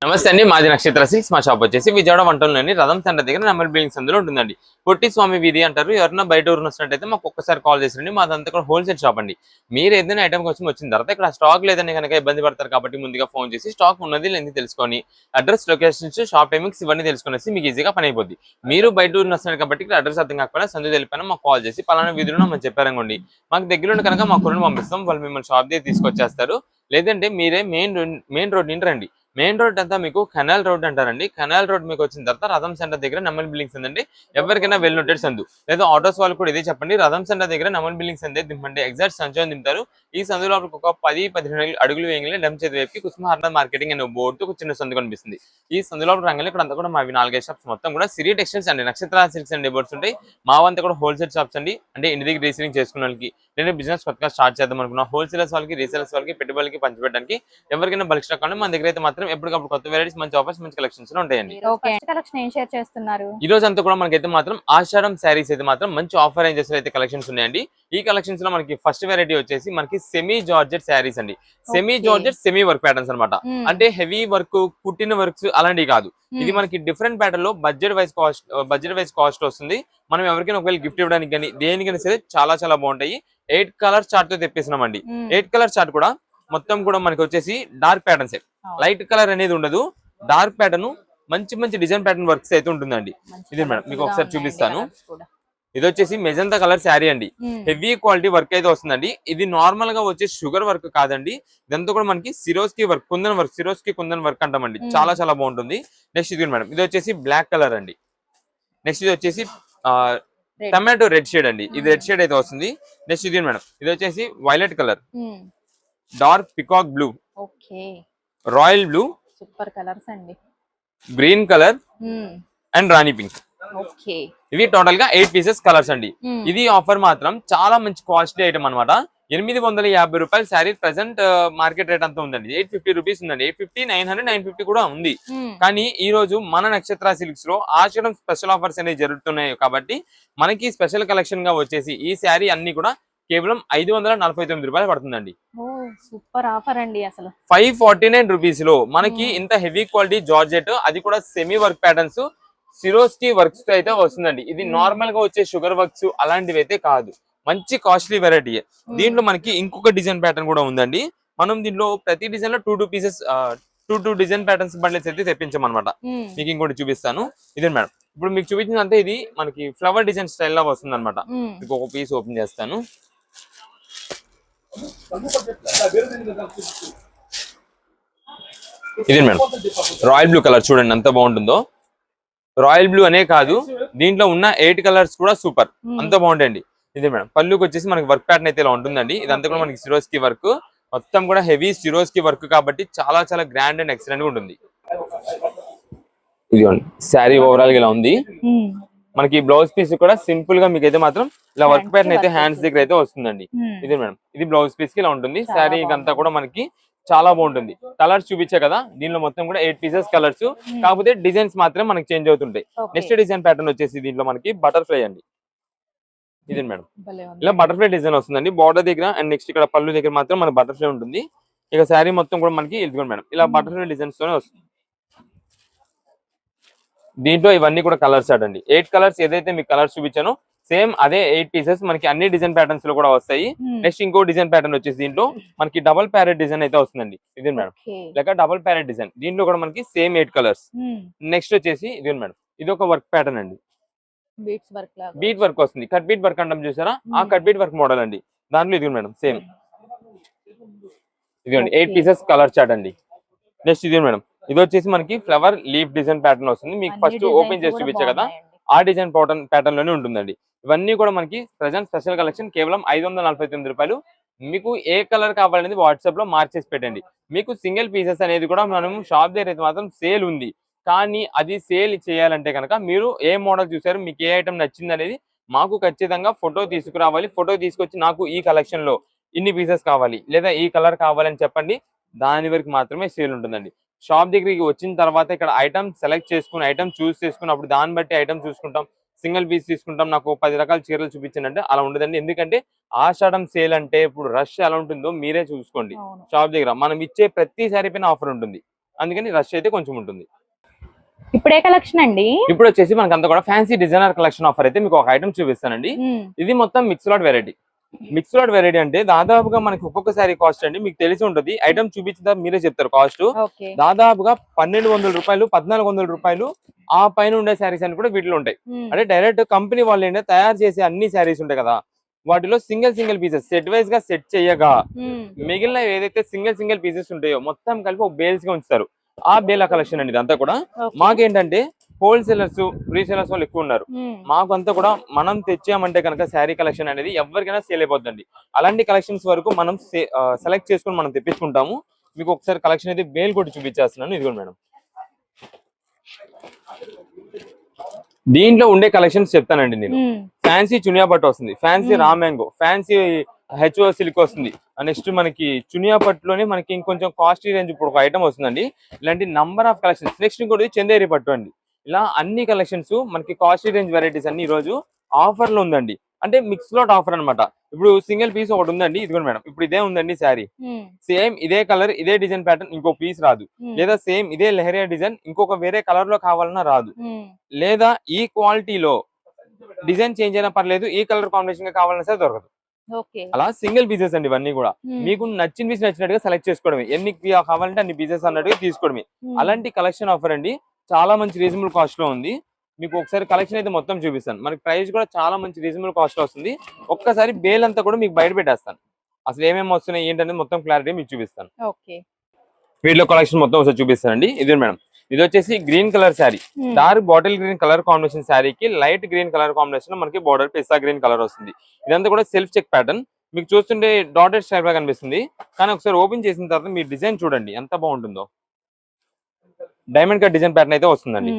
నమస్తే అండి. మాది నక్షత్ర సిల్క్స్. మా షాప్ వచ్చేసి విజయవాడ వంటలోని రథం సెంటర్ దగ్గర నెంబర్ బిల్డింగ్స్ అందులో ఉంటుందండి. పొట్టి స్వామి వీధి అంటారు. ఎవరైనా బయట ఊరు వస్తున్నట్టయితే మాకు ఒక్కసారి కాల్ చేసిరండి. మాదంతా కూడా హోల్సేల్ షాప్ అండి. మీరు ఏదైనా ఐటమ్ కోసం వచ్చిన తర్వాత ఇక్కడ స్టాక్ లేదని కనుక ఇబ్బంది పడతారు కాబట్టి ముందుగా ఫోన్ చేసి స్టాక్ ఉన్నది లేని తెలుసుకొని అడ్రస్, లొకేషన్స్, షాప్ టైమింగ్స్ ఇవన్నీ తెలుసుకునేసి మీకు ఈజీగా పని అయిపోద్ది. మీరు బయట ఊరు వస్తున్నారు కాబట్టి ఇక్కడ అడ్రస్ అర్థం కాకపోయినా సందు తెలిపినా మాకు కాల్ చేసి పలానా వీధిలో మనం చెప్పారనుకోండి, మాకు దగ్గర కనుక మా కుర్రను పంపిస్తాం. వాళ్ళు మిమ్మల్ని షాప్ దగ్గర తీసుకొచ్చేస్తారు. లేదంటే మీరే మెయిన్ రోడ్ నుండి రండి. మెయిన్ రోడ్ అంతా మీకు కెనాల్ రోడ్ అంటారండి. కెనాల్ రోడ్ మీకు వచ్చిన తర్వాత రథం సెంటర్ దగ్గర నమన్ బిల్డింగ్స్ ఉందండి. ఎవరికైనా వెళ్ళుంటాడు సందు, లేదా ఆటోస్ వాళ్ళు కూడా ఇదే చెప్పండి. రథం సెంటర్ దగ్గర నమన్ బిల్డింగ్స్ అంతే దింపండి. ఎగ్జాక్ట్ సంచయం దింపుతారు. ఈ సందులో ఒక 10-15 అడుగులు వేయగలి డెమ్ చేతి వైపుకి కుసుమహార్ణ మార్కెటింగ్ అనే బోర్డుతో ఒక చిన్న సందు కనిపిస్తుంది. ఈ సందులో రంగంలో ఇక్కడ అంతా కూడా మావి 4-5 షాప్స్ మొత్తం కూడా సిరి టెక్స్టైల్స్ అండి, నక్షత్ర సిల్క్స్ అండ్ బోర్డ్స్ ఉంటాయి. మావంతా కూడా హోల్సేల్ షాప్స్ అండి. అంటే ఇంటి దగ్గర రీసేలింగ్ చేసుకున్న వాళ్ళకి, లేదా బిజినెస్ కొత్తగా స్టార్ట్ చేద్దాం అనుకున్నా హోల్సేలర్స్ వాళ్ళకి, రీసేలర్స్ వాళ్ళకి, పెట్టుబడులకి పంచిపెట్టడానికి ఎవరికైనా బల్క్ స్టాక్ అంటే మన దగ్గర అయితే మాత్రం ఎప్పటికప్పుడు కొత్త వెరైటీస్, మంచి ఆఫర్స్, మంచి కలెక్షన్స్ ఉంటాయండి. కలెక్షన్ ఏం షేర్ చేస్తున్నారు ఈ రోజు అంతా కూడా మనకైతే మాత్రం ఆషాఢం శారీస్ అయితే మాత్రం మంచి ఆఫర్ రేంజెస్ అయితే కలెక్షన్స్ ఉన్నాయండి. ఈ కలెక్షన్స్ లో మనకి ఫస్ట్ వెరైటీ వచ్చేసి మనకి సెమీ జార్జెట్ శారీస్ అండి. Semi georgette semi work patterns అనమాట. అంటే హెవీ వర్క్, కుట్టిన వర్క్స్ అలాంటివి కాదు. ఇది మనకి డిఫరెంట్ ప్యాటర్న్ లో బడ్జెట్ వైజ్ కాస్ట్ వస్తుంది. మనం ఎవరికైనా ఒకవేళ గిఫ్ట్ ఇవ్వడానికి కానీ దేనికైనా సరే చాలా చాలా బాగుంటాయి. 8 కలర్స్ చార్ట్ తో తెప్పిస్తున్నామండి. 8 కలర్ చార్ట్ కూడా మొత్తం కూడా మనకి వచ్చేసి డార్క్ ప్యాటర్న్స్, లైట్ కలర్ అనేది ఉండదు. డార్క్ ప్యాటర్న్, మంచి మంచి డిజైన్ ప్యాటర్న్ వర్క్స్ అయితే ఉంటుందండి. ఇదే మేడం మీకు ఒకసారి చూపిస్తాను. ఇది వచ్చేసి మెజంతా కలర్ శారీ అండి. హెవీ క్వాలిటీ వర్క్ అయితే వస్తుందండి. ఇది నార్మల్ గా వచ్చే షుగర్ వర్క్ కాదండి. ఇదంతా కూడా మనకి Swarovski work, kundan work, Swarovski kundan work అంటామండి. చాలా చాలా బాగుంటుంది. నెక్స్ట్ ఇది మేడం, ఇది వచ్చేసి బ్లాక్ కలర్ అండి. నెక్స్ట్ ఇది వచ్చేసి టమాటో రెడ్ షేడ్ అండి. ఇది రెడ్ షేడ్ అయితే వస్తుంది. నెక్స్ట్ ఇది మేడం, ఇది వచ్చేసి violet colour, dark peacock blue, royal blue, super colours అండి, green colour and rani pink. ఇవి టోటల్ గా 8 పీసెస్ కలర్స్ అండి. ఇది ఆఫర్ మాత్రం చాలా మంచి కాస్ట్లీ ఐటమ్ అనమాట. 850 రూపాయల శారీ ప్రెసెంట్ మార్కెట్ రేట్ అంతా ఉందండి. 850 రూపీస్ ఉందండి. 850, 900, 950 కూడా ఉంది. కానీ ఈ రోజు మన నక్షత్ర సిల్క్స్ లో ఆషాఢం స్పెషల్ ఆఫర్స్ అనేవి జరుగుతున్నాయి కాబట్టి మనకి స్పెషల్ కలెక్షన్ గా వచ్చేసి ఈ శారీ అన్ని కూడా కేవలం 549 రూపాయలు పడుతుందండి. సూపర్ ఆఫర్ అండి. అసలు 549 రూపీస్ లో మనకి ఇంత హెవీ క్వాలిటీ జార్జెట్, అది కూడా semi work patterns, Swarovski works తో అయితే వస్తుందండి. ఇది నార్మల్ గా వచ్చే షుగర్ వర్క్స్ అలాంటివి అయితే కాదు. మంచి కాస్ట్లీ వెరైటీ. దీంట్లో మనకి ఇంకొక డిజైన్ ప్యాటర్న్ కూడా ఉందండి. మనం దీంట్లో ప్రతి డిజైన్ లో 2 పీసెస్, 2 డిజైన్ ప్యాటర్న్స్ బండిల్స్ అయితే తెప్పించామన్నమాట. మీకు ఇంకోటి చూపిస్తాను. ఇదే మేడం, ఇప్పుడు మీకు చూపించిందంటే ఇది మనకి ఫ్లవర్ డిజైన్ స్టైల్ లో వస్తుంది అనమాట. మీకు ఒక పీస్ ఓపెన్ చేస్తాను. ఇదే మేడం, రాయల్ బ్లూ కలర్ చూడండి ఎంత బాగుంటుందో. రాయల్ బ్లూ అనే కాదు, దీంట్లో ఉన్న 8 కలర్స్ కూడా సూపర్, అంత బాగుంటాయండి. ఇదే మేడం, పళ్ళుకి వచ్చేసి మనకి వర్క్ ప్యాటర్న్ అయితే ఇలా ఉంటుందండి. ఇదంతా కూడా మనకి సిరోస్కి వర్క్, మొత్తం కూడా హెవీ సిరోస్కి వర్క్ కాబట్టి చాలా చాలా గ్రాండ్ అండ్ ఎక్సలెంట్ గా ఉంటుంది. ఇదిగోండి శారీ ఓవరాల్ గా ఇలా ఉంది. మనకి బ్లౌజ్ పీస్ కూడా సింపుల్ గా మీకు అయితే మాత్రం ఇలా వర్క్ ప్యాటర్న్ అయితే హ్యాండ్స్ దగ్గర అయితే వస్తుందండి. ఇదే మేడం, ఇది బ్లౌజ్ పీస్ కి ఇలా ఉంటుంది. శారీ అంతా కూడా మనకి చాలా బాగుంటుంది. కలర్స్ చూపించే కదా, దీనిలో మొత్తం కూడా 8 పీసెస్ కలర్స్, కాకపోతే డిజైన్స్ మాత్రం మనకి చేంజ్ అవుతుంటాయి. నెక్స్ట్ డిజైన్ ప్యాటర్న్ వచ్చేసి దీంట్లో మనకి బటర్ఫ్లై అండి. ఇదే మేడం, ఇలా బటర్ఫ్లై డిజైన్ వస్తుందండి బార్డర్ దగ్గర. అండ్ నెక్స్ట్ ఇక్కడ పళ్ళు దగ్గర మాత్రం మన బటర్ఫ్లై ఉంటుంది. ఇక శారీ మొత్తం కూడా మనకి ఇదిగోండి మేడం, ఇలా బటర్ఫ్లై డిజైన్స్ తోనే వస్తుంది. దీంట్లో ఇవన్నీ కూడా కలర్స్ ఆడండి. 8 కలర్స్ ఏదైతే మీకు కలర్స్ చూపించానో సేమ్ అదే 8 పీసెస్ మనకి అన్ని డిజైన్ ప్యాటర్న్స్ లో కూడా వస్తాయి. నెక్స్ట్ ఇంకో డిజైన్ ప్యాటర్న్ వచ్చేసి దీంట్లో మనకి డబల్ ప్యారెట్ డిజైన్ అయితే వస్తుందండి. ఇది మేడం, లేక డబల్ ప్యారెట్ డిజైన్. దీంట్లో కూడా మనకి సేమ్ 8 కలర్స్. నెక్స్ట్ వచ్చేసి ఇది మేడం, ఇది ఒక వర్క్ ప్యాటర్న్ అండి. బీట్ వర్క్ వస్తుంది, కట్ బీట్ వర్క్ అంటాం చూసారా, ఆ కట్ బీట్ వర్క్ మోడల్ అండి. దాంట్లో ఇది మేడం సేమ్, ఇదిగోండి 8 పీసెస్ కలర్ చార్ట్ అండి. నెక్స్ట్ ఇది మేడం, ఇది వచ్చేసి మనకి ఫ్లవర్ లీఫ్ డిజైన్ ప్యాటర్న్ వస్తుంది. మీకు ఫస్ట్ ఓపెన్ చేసి చూపించే కదా, ఆ డిజైన్ ప్యాటర్న్ లోనే ఉంటుందండి. ఇవన్నీ కూడా మనకి ప్రెసెంట్ స్పెషల్ కలెక్షన్ కేవలం 549 రూపాయలు. మీకు ఏ కలర్ కావాలనేది వాట్సాప్ లో మార్చేసి పెట్టండి. మీకు సింగిల్ పీసెస్ అనేది కూడా మనం షాప్ దగ్గర అయితే మాత్రం సేల్ ఉంది. కానీ అది సేల్ చేయాలంటే కనుక మీరు ఏ మోడల్ చూసారు, మీకు ఏ ఐటమ్ నచ్చింది అనేది మాకు ఖచ్చితంగా ఫోటో తీసుకురావాలి. ఫోటో తీసుకొచ్చి నాకు ఈ కలెక్షన్ లో ఇన్ని పీసెస్ కావాలి, లేదా ఈ కలర్ కావాలని చెప్పండి. దాని వరకు మాత్రమే సేల్ ఉంటుందండి. షాప్ దగ్గరికి వచ్చిన తర్వాత ఇక్కడ ఐటమ్ సెలెక్ట్ చేసుకుని, ఐటమ్ చూస్ చేసుకుని, అప్పుడు దాన్ని బట్టి ఐటమ్ చూసుకుంటాం. సింగిల్ పీస్ తీసుకుంటాం, నాకు 10 రకాల చీరలు చూపించండి అంటే అలా ఉండదండి. ఎందుకంటే ఆషాఢం సేల్ అంటే ఇప్పుడు రష్ ఎలా ఉంటుందో మీరే చూసుకోండి. షాప్ దగ్గర మనం ఇచ్చే ప్రతి సారీ పైన ఆఫర్ ఉంటుంది. అందుకని రష్ అయితే కొంచెం ఉంటుంది. ఇప్పుడే కలెక్షన్ అండి. ఇప్పుడు వచ్చేసి మనకి అంతా కూడా ఫ్యాన్సీ డిజైనర్ కలెక్షన్ ఆఫర్ అయితే మీకు ఒక ఐటమ్ చూపిస్తానండి. ఇది మొత్తం mix lot variety. Mix lot variety అంటే దాదాపుగా మనకి ఒక్కొక్క సారీ కాస్ట్ అండి మీకు తెలిసి ఉంటుంది. ఐటమ్ చూపించిన మీరే చెప్తారు కాస్ట్. దాదాపుగా 1200 రూపాయలు 1400 రూపాయలు ఆ పైన ఉండే శారీస్ అని కూడా వీటిలో ఉంటాయి. అంటే డైరెక్ట్ కంపెనీ వాళ్ళు ఏంటంటే తయారు చేసే అన్ని శారీస్ ఉంటాయి కదా, వాటిలో సింగిల్ పీసెస్ సెట్ వైజ్ గా సెట్ చేయగా మిగిలిన ఏదైతే సింగిల్ పీసెస్ ఉంటాయో మొత్తం కలిపి ఒక బేల్స్ గా ఉంచుతారు. ఆ బేల కలెక్షన్ అండి ఇదంతా కూడా. మాకేంటంటే హోల్సేలర్స్ రీసేలర్స్ వాళ్ళు ఎక్కువ ఉన్నారు. మాకు అంతా కూడా మనం తెచ్చామంటే కనుక శారీ కలెక్షన్ అనేది ఎవరికైనా సేల్ అయిపోద్దండి. అలాంటి కలెక్షన్స్ వరకు మనం సెలెక్ట్ చేసుకుని మనం తెప్పించుకుంటాము. మీకు ఒకసారి కలెక్షన్ అయితే బేల్ కొట్టి చూపించేస్తున్నాను. ఇదిగోండి మేడం, దీంట్లో ఉండే కలెక్షన్స్ చెప్తానండి నేను. ఫ్యాన్సీ చునియా పట్టు వస్తుంది, fancy raw mango, fancy HO silk వస్తుంది. నెక్స్ట్ మనకి చునియా పట్టులోనే మనకి ఇంకొంచెం కాస్ట్లీ రేంజ్ ఇప్పుడు ఒక ఐటమ్ వస్తుందండి. ఇలాంటి నంబర్ ఆఫ్ కలెక్షన్స్. నెక్స్ట్ ఇంకోటి చందేరి పట్టు అండి. ఇలా అన్ని కలెక్షన్స్ మనకి కాస్ట్లీ రేంజ్ వెరైటీస్ అన్ని ఈ రోజు ఆఫర్ లో ఉందండి. అంటే మిక్స్ లాట్ ఆఫర్ అన్నమాట. ఇప్పుడు సింగిల్ పీస్ ఒకటి ఉందండి, ఇదిగోండి మేడం. ఇప్పుడు ఇదే ఉందండి శారీ, సేమ్ ఇదే కలర్ ఇదే డిజైన్ ప్యాటర్న్ ఇంకో పీస్ రాదు. లేదా సేమ్ ఇదే లెహరియా డిజైన్ ఇంకొక వేరే కలర్ లో కావాలన్నా రాదు. లేదా ఈ క్వాలిటీలో డిజైన్ చేంజ్ అయినా పర్లేదు, ఈ కలర్ కాంబినేషన్ గా కావాలన్నా సరే దొరకదు. అలా సింగిల్ పీసెస్ అండి ఇవన్నీ కూడా. మీకు నచ్చిన పీస్ నచ్చినట్టుగా సెలెక్ట్ చేసుకోవడమే, ఎన్ని కావాలంటే అన్ని పీసెస్ అన్నట్టుగా తీసుకోవడమే. అలాంటి కలెక్షన్ ఆఫర్ అండి, చాలా మంచి రీజనబుల్ కాస్ట్ లో ఉంది. మీకు ఒకసారి కలెక్షన్ అయితే మొత్తం చూపిస్తాను. మనకి ప్రైస్ కూడా చాలా మంచి రీజనబుల్ కాస్ట్ లో వస్తుంది. ఒక్కసారి బేల్ అంతా కూడా మీకు బయట పెట్టేస్తాను. అసలు ఏమేమి వస్తున్నాయి ఏంటనేది మొత్తం క్లారిటీ మీకు చూపిస్తాను. వీటిలో కలెక్షన్ మొత్తం ఒకసారి చూపిస్తానండి. ఇదే మేడం, ఇది వచ్చేసి green colour sari, dark bottle green colour combination శారీకి లైట్ గ్రీన్ కలర్ కాంబినేషన్ మనకి బార్డర్ పిస్తా గ్రీన్ కలర్ వస్తుంది. ఇదంతా కూడా సెల్ఫ్ చెక్ ప్యాటర్న్. మీకు చూస్తుంటే డాటెడ్ స్టైల్ గా కనిపిస్తుంది, కానీ ఒకసారి ఓపెన్ చేసిన తర్వాత మీ డిజైన్ చూడండి ఎంత బాగుంటుందో. డైమండ్ కట్ డిజైన్ ప్యాటర్న్ అయితే వస్తుందండి,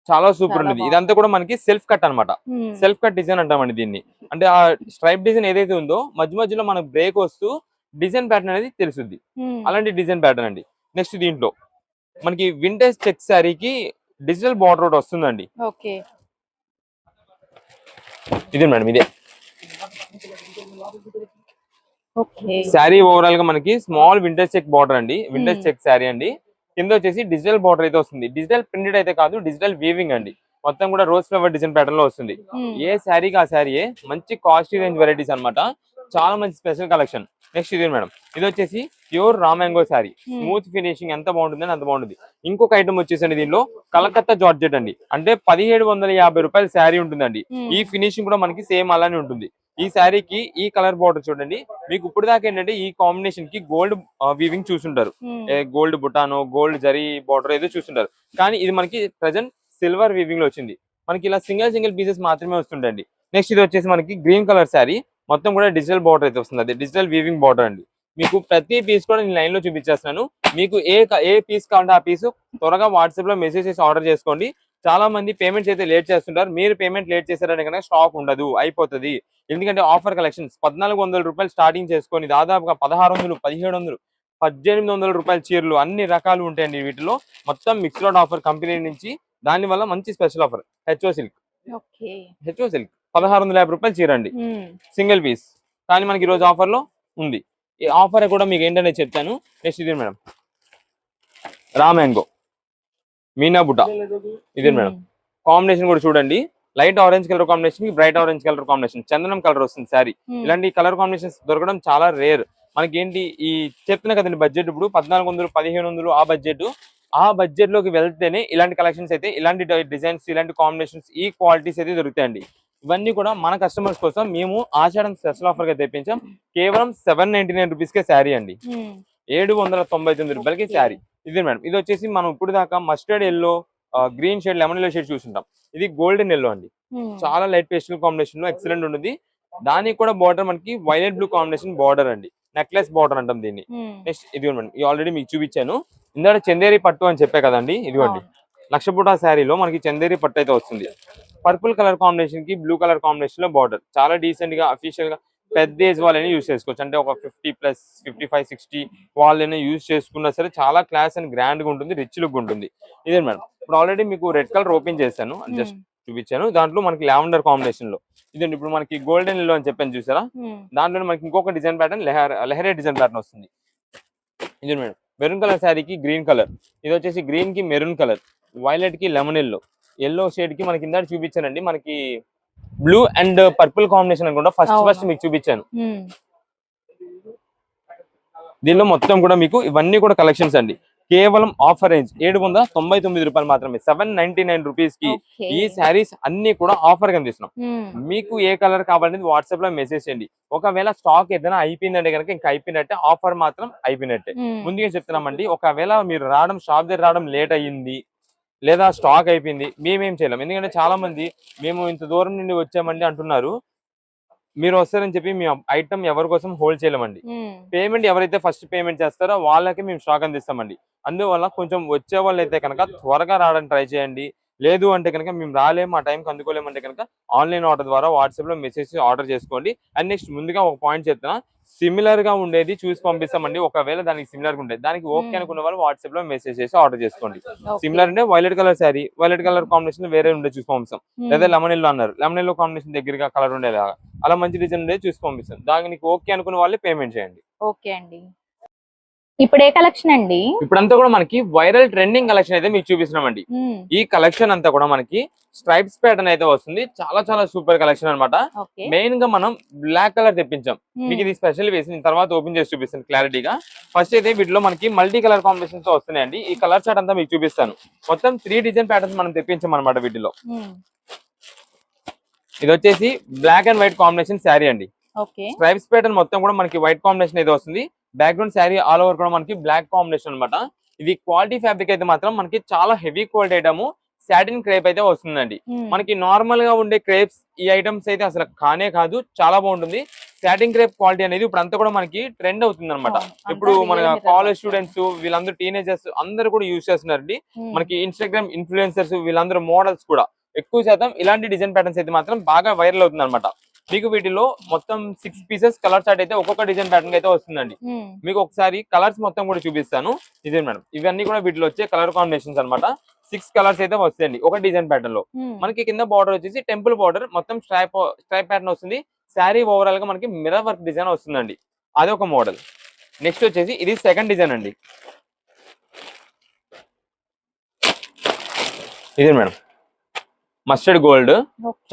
చాలా సూపర్ ఉంటుంది. ఇదంతా కూడా మనకి సెల్ఫ్ కట్ అన్నమాట. సెల్ఫ్ కట్ డిజైన్ అంటామండి దీన్ని. అంటే ఆ స్ట్రైప్ డిజైన్ ఏదైతే ఉందో మధ్య మధ్యలో మనకు బ్రేక్ వస్తూ డిజైన్ ప్యాటర్న్ అనేది తెలుస్తుంది. అలాంటి డిజైన్ ప్యాటర్న్ అండి. నెక్స్ట్ దీంట్లో మనకి వింటేజ్ చెక్ శారీకి డిజిటల్ బార్డర్ ఒకటి వస్తుందండి. ఇదే మేడం, ఇదే శారీ ఓవరాల్ గా మనకి స్మాల్ వింటేజ్ చెక్ బార్డర్ అండి. వింటేజ్ చెక్ శారీ అండి. కింద వచ్చేసి డిజిటల్ బార్డర్ అయితే వస్తుంది. డిజిటల్ ప్రింటెడ్ అయితే కాదు, డిజిటల్ వీవింగ్ అండి. మొత్తం కూడా రోజ్ ఫ్లవర్ డిజైన్ ప్యాటర్న్ లో వస్తుంది. ఏ శారీకి ఆ శారీయే. మంచి కాస్ట్లీ రేంజ్ వెరైటీస్ అన్నమాట, చాలా మంచి స్పెషల్ కలెక్షన్. నెక్స్ట్ ఇది మేడం, ఇది వచ్చేసి pure raw mango sari. Smooth finishing ఎంత బాగుంటుంది అంత బాగుంటుంది. ఇంకొక ఐటమ్ వచ్చేసండి దీనిలో కలకత్తా జార్జెట్ అండి. అంటే 1750 రూపాయల శారీ ఉంటుందండి. ఈ ఫినిషింగ్ కూడా మనకి సేమ్ అలానే ఉంటుంది. ఈ శారీకి ఈ కలర్ బార్డర్ చూడండి. మీకు ఇప్పుడు దాకా ఏంటంటే ఈ కాంబినేషన్ కి గోల్డ్ వీవింగ్ చూస్తుంటారు, గోల్డ్ బుటానో గోల్డ్ జరీ బార్డర్ ఏదో చూస్తుంటారు. కానీ ఇది మనకి ప్రెసెంట్ సిల్వర్ వీవింగ్ లో వచ్చింది. మనకి ఇలా సింగిల్ పీసెస్ మాత్రమే వస్తుందండి. నెక్స్ట్ ఇది వచ్చేసి మనకి గ్రీన్ కలర్ శారీ, మొత్తం కూడా డిజిటల్ బార్డర్ అయితే వస్తుంది. అది డిజిటల్ వీవింగ్ బార్డర్ అండి. మీకు ప్రతి పీస్ కూడా నేను లైన్ లో చూపించేస్తున్నాను. మీకు ఏ పీస్ కావాలంటే ఆ పీస్ త్వరగా వాట్సాప్ లో మెసేజ్ చేసి ఆర్డర్ చేసుకోండి. చాలా మంది పేమెంట్స్ అయితే లేట్ చేస్తుంటారు. మీరు పేమెంట్ లేట్ చేశారంటే కనుక స్టాక్ ఉండదు, అయిపోతుంది. ఎందుకంటే ఆఫర్ కలెక్షన్స్ 1400 రూపాయలు స్టార్టింగ్ చేసుకొని దాదాపుగా 1600, 1700, 1800 రూపాయల చీరలు అన్ని రకాలు ఉంటాయండి వీటిలో. మొత్తం మిక్స్ లాట్ ఆఫర్ కంపెనీ నుంచి. దాని వల్ల మంచి స్పెషల్ ఆఫర్ హెచ్ఓ సిల్క్. 1650 రూపాయలు చీర అండి, సింగిల్ పీస్. కానీ మనకి ఈ రోజు ఆఫర్ లో ఉంది. ఈ ఆఫర్ కూడా మీకు ఏంటనే చెప్తాను. నెక్స్ట్ ఇది madam, raw mango Meena buta. ఇదే మేడం, కాంబినేషన్ కూడా చూడండి. లైట్ ఆరెంజ్ కలర్ కాంబినేషన్ కి బ్రైట్ ఆరెంజ్ కలర్ కాంబినేషన్, చందనం కలర్ వస్తుంది శారీ. ఇలాంటి కలర్ కాంబినేషన్స్ దొరకడం చాలా రేర్. మనకి ఏంటి ఈ చెప్తున్నా కదండి బడ్జెట్ ఇప్పుడు 1400, 1500 ఆ బడ్జెట్ లోకి వెళ్తేనే ఇలాంటి కలెక్షన్స్ అయితే, ఇలాంటి డిజైన్స్, ఇలాంటి కాంబినేషన్స్, ఈ క్వాలిటీస్ అయితే దొరుకుతాయండి. ఇవన్నీ కూడా మన కస్టమర్స్ కోసం మేము ఆషాఢం స్పెషల్ ఆఫర్ గా తెప్పించాం. కేవలం 799 రూపీస్ కే శారీ అండి, 799 రూపాయలకి శారీ. ఇది మేడం, ఇది వచ్చేసి మనం ఇప్పుడు దాకా mustard yellow, green shade, lemon yellow shade చూస్తుంటాం. ఇది గోల్డెన్ ఎల్లో అండి, చాలా లైట్ పేస్టల్ కాంబినేషన్ లో ఎక్సలెంట్ ఉంటుంది. దానికి కూడా బార్డర్ మనకి వైలెట్ బ్లూ కాంబినేషన్ బార్డర్ అండి, నెక్లెస్ బార్డర్ అంటాం దీన్ని. నెక్స్ట్ ఇది మేడం, ఆల్రెడీ మీకు చూపించాను ఇందాక చందేరి పట్టు అని చెప్పే కదండి. ఇదిగోండి, లక్ష బుటా శారీలో మనకి చందేరి పట్టు అయితే వస్తుంది. పర్పుల్ కలర్ కాంబినేషన్ కి బ్లూ కలర్ కాంబినేషన్ లో బార్డర్, చాలా డీసెంట్ గా అఫీషియల్ గా పెద్ద ఏజ్ వాళ్ళని యూజ్ చేసుకోవచ్చు. అంటే ఒక 50+, 55, 60 వాళ్ళని యూజ్ చేసుకున్నా సరే చాలా క్లాస్ అండ్ గ్రాండ్ గా ఉంటుంది, రిచ్ లుక్ ఉంటుంది. ఇదే మేడం, ఇప్పుడు ఆల్రెడీ మీకు రెడ్ కలర్ ఓపెన్ చేశాను, జస్ట్ చూపించాను. దాంట్లో మనకి లావెండర్ కాంబినేషన్ లో ఇదండి. ఇప్పుడు మనకి గోల్డెన్ ఎల్లో అని చెప్పాను చూసారా, దాంట్లో మనకి ఇంకొక design pattern lehariya design pattern వస్తుంది. ఇది మేడం, మెరూన్ కలర్ శారీకి గ్రీన్ కలర్, ఇది వచ్చేసి గ్రీన్ కి మెరూన్ కలర్, వైలెట్ కి లెమన్ ఎల్లో, ఎల్లో షేడ్ కి మనకి ఇందాక చూపించానండి, మనకి బ్లూ అండ్ పర్పుల్ కాంబినేషన్ అనుకుంటా ఫస్ట్ మీకు చూపించాను. దీనిలో మొత్తం కూడా మీకు ఇవన్నీ కూడా కలెక్షన్స్ అండి. కేవలం ఆఫర్ రేంజ్ 799 రూపాయలు మాత్రమే, 799 రూపీస్ కి ఈ శారీస్ అన్ని కూడా ఆఫర్ గా అందిస్తున్నాం. మీకు ఏ కలర్ కావాలనేది వాట్సాప్ లో మెసేజ్ చేయండి. ఒకవేళ స్టాక్ ఏదైనా అయిపోయిందంటే కనుక ఇంకా అయిపోయినట్టే, ఆఫర్ మాత్రం అయిపోయినట్టే. ముందుగా చెప్తున్నామండి, ఒకవేళ మీరు రావడం షాప్ దగ్గర రావడం లేట్ అయ్యింది లేదా స్టాక్ అయిపోయింది, మేమేం చేయలేం. ఎందుకంటే చాలా మంది మేము ఇంత దూరం నుండి వచ్చామండి అంటున్నారు. మీరు వస్తారని చెప్పి మేము ఐటమ్ ఎవరి కోసం హోల్డ్ చేయలేమండి. పేమెంట్ ఎవరైతే ఫస్ట్ పేమెంట్ చేస్తారో వాళ్ళకి మేము స్టాక్ అందిస్తామండి. అందువల్ల కొంచెం వచ్చే వాళ్ళు అయితే కనుక త్వరగా రావడానికి ట్రై చేయండి. లేదు అంటే కనుక మేము రాలేము, ఆ టైంకి అందుకోలేమంటే కనుక ఆన్లైన్ ఆర్డర్ ద్వారా వాట్సాప్ లో మెసేజ్ ఆర్డర్ చేసుకోండి. అండ్ నెక్స్ట్ ముందుగా ఒక పాయింట్ చెప్తున్నా, సిమిలర్ గా ఉండేది చూసి పంపిస్తామండి. ఒకవేళ దానికి సిమిలర్ గా ఉండేది, దానికి ఓకే అనుకున్న వాళ్ళు వాట్సాప్ లో మెసేజ్ చేసి ఆర్డర్ చేసుకోండి. సిమిలర్ అంటే violet colour sari, violet colour combination వేరే ఉండే చూసి పంపిస్తాం. లేదా లెమన్ ఎల్లో అన్నారు, లెమన్ ఎల్లో కాంబినేషన్ దగ్గరగా కలర్ ఉండేలాగా అలా మంచి డిజైన్ ఉండేది చూసి పంపిస్తాం. దానికి ఓకే అనుకున్న వాళ్ళే పేమెంట్ చేయండి. ఓకే అండి. ఇప్పుడు ఏ కలెక్షన్ అండి? ఇప్పుడంతా కూడా మనకి వైరల్ ట్రెండింగ్ కలెక్షన్ అయితే మీకు చూపిస్తున్నామండి. ఈ కలెక్షన్ అంతా కూడా మనకి స్ట్రైప్స్ ప్యాటర్న్ అయితే వస్తుంది. చాలా చాలా సూపర్ కలెక్షన్ అన్నమాట. మెయిన్ గా మనం బ్లాక్ కలర్ తెప్పించాం. మీకు ఇది స్పెషల్ వేసి తర్వాత ఓపెన్ చేసి చూపిస్తాను క్లారిటీగా. ఫస్ట్ అయితే వీటిలో మనకి మల్టీ కలర్ కాంబినేషన్స్ తో వస్తున్నాయండి. ఈ కలర్ చార్ట్ అంతా మీకు చూపిస్తాను. మొత్తం 3 డిజైన్ ప్యాటర్న్స్ మనం తెప్పించాం అనమాట వీటిలో. ఇది వచ్చేసి black and white combination sari అండి. స్ట్రైప్స్ ప్యాటర్న్ మొత్తం కూడా మనకి వైట్ కాంబినేషన్ అయితే వస్తుంది. బ్యాక్గ్రౌండ్ శారీ ఆల్ ఓవర్ కూడా మనకి బ్లాక్ కాంబినేషన్ అన్నమాట. ఇది క్వాలిటీ ఫ్యాబ్రిక్ అయితే మాత్రం మనకి చాలా heavy quality item, satin crepe అయితే వస్తుందండి. మనకి నార్మల్ గా ఉండే క్రేప్స్ ఈ ఐటమ్స్ అయితే అసలు కానే కాదు, చాలా బాగుంటుంది. సాటిన్ క్రేప్ క్వాలిటీ అనేది ఇప్పుడు అంతా కూడా మనకి ట్రెండ్ అవుతుంది అనమాట. ఇప్పుడు మన కాలేజ్ స్టూడెంట్స్ వీళ్ళందరూ టీనేజర్స్ అందరూ కూడా యూజ్ చేస్తున్నారండి. మనకి ఇన్స్టాగ్రామ్ ఇన్ఫ్లుయెన్సర్స్ వీళ్ళందరూ మోడల్స్ కూడా ఎక్కువ శాతం ఇలాంటి డిజైన్ ప్యాటర్న్స్ అయితే మాత్రం బాగా వైరల్ అవుతుంది అనమాట. మీకు వీటిలో మొత్తం 6 పీసెస్ కలర్ చార్ట్ అయితే ఒక్కొక్క డిజైన్ ప్యాటర్న్ అయితే వస్తుందండి. మీకు ఒకసారి కలర్స్ మొత్తం కూడా చూపిస్తాను. ఇదే మేడం, ఇవన్నీ కూడా వీటిలో వచ్చే కలర్ కాంబినేషన్స్ అనమాట. 6 కలర్స్ అయితే వస్తాయండి ఒక డిజైన్ ప్యాటర్న్ లో. మనకి కింద బార్డర్ వచ్చేసి టెంపుల్ బార్డర్, మొత్తం స్ట్రైప్ ప్యాటర్న్ వస్తుంది. శారీ ఓవరాల్ గా మనకి మిర్రర్ వర్క్ డిజైన్ వస్తుందండి. అది ఒక మోడల్. నెక్స్ట్ వచ్చేసి ఇది సెకండ్ డిజైన్ అండి. ఇదే మేడం, మస్టర్డ్ గోల్డ్,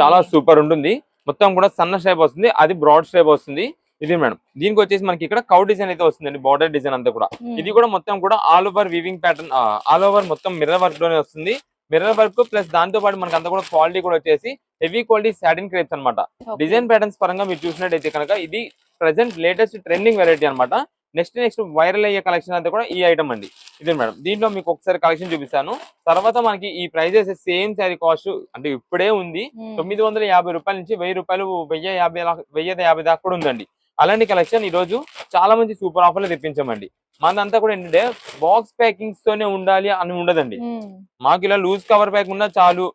చాలా సూపర్ ఉంటుంది. మొత్తం కూడా సన్న స్ట్రైప్ వస్తుంది, అది బ్రాడ్ స్ట్రైప్ వస్తుంది. ఇది మేడం, దీనికి వచ్చేసి మనకి ఇక్కడ కౌ డిజైన్ అయితే వస్తుందండి. బార్డర్ డిజైన్ అంతా కూడా ఇది కూడా మొత్తం కూడా all over weaving pattern, all over మొత్తం మిర్రర్ వర్క్ లోనే వస్తుంది. మిర్రర్ వర్క్ ప్లస్ దాంతో పాటు మనకి అంతా కూడా క్వాలిటీ కూడా వచ్చేసి హెవీ క్వాలిటీ సాటిన్ క్రేప్స్ అనమాట. డిజైన్ ప్యాటర్న్స్ పరంగా మీరు చూసినట్టయితే కనుక ఇది ప్రెసెంట్ లేటెస్ట్ ట్రెండింగ్ వెరైటీ అనమాట. నెక్స్ట్ వైరల్ అయ్యే కలెక్షన్ అంతా కూడా ఈ ఐటమ్ అండి. ఇదే మేడం, దీంట్లో మీకు ఒకసారి కలెక్షన్ చూపిస్తాను. తర్వాత మనకి ఈ ప్రైజెస్ సేమ్ శారీ కాస్ట్ అంటే ఇప్పుడే ఉంది 950 రూపాయల నుంచి 1000 రూపాయలు, 1050 దాకా కూడా ఉందండి. అలాంటి కలెక్షన్ ఈ రోజు చాలా మంచి సూపర్ ఆఫర్లు తెప్పించామండి. మనదంతా కూడా ఏంటంటే బాక్స్ ప్యాకింగ్స్ తోనే ఉండాలి అని ఉండదండి. మాకు ఇలా లూజ్ కవర్ ప్యాక్ ఉన్నా చాలు.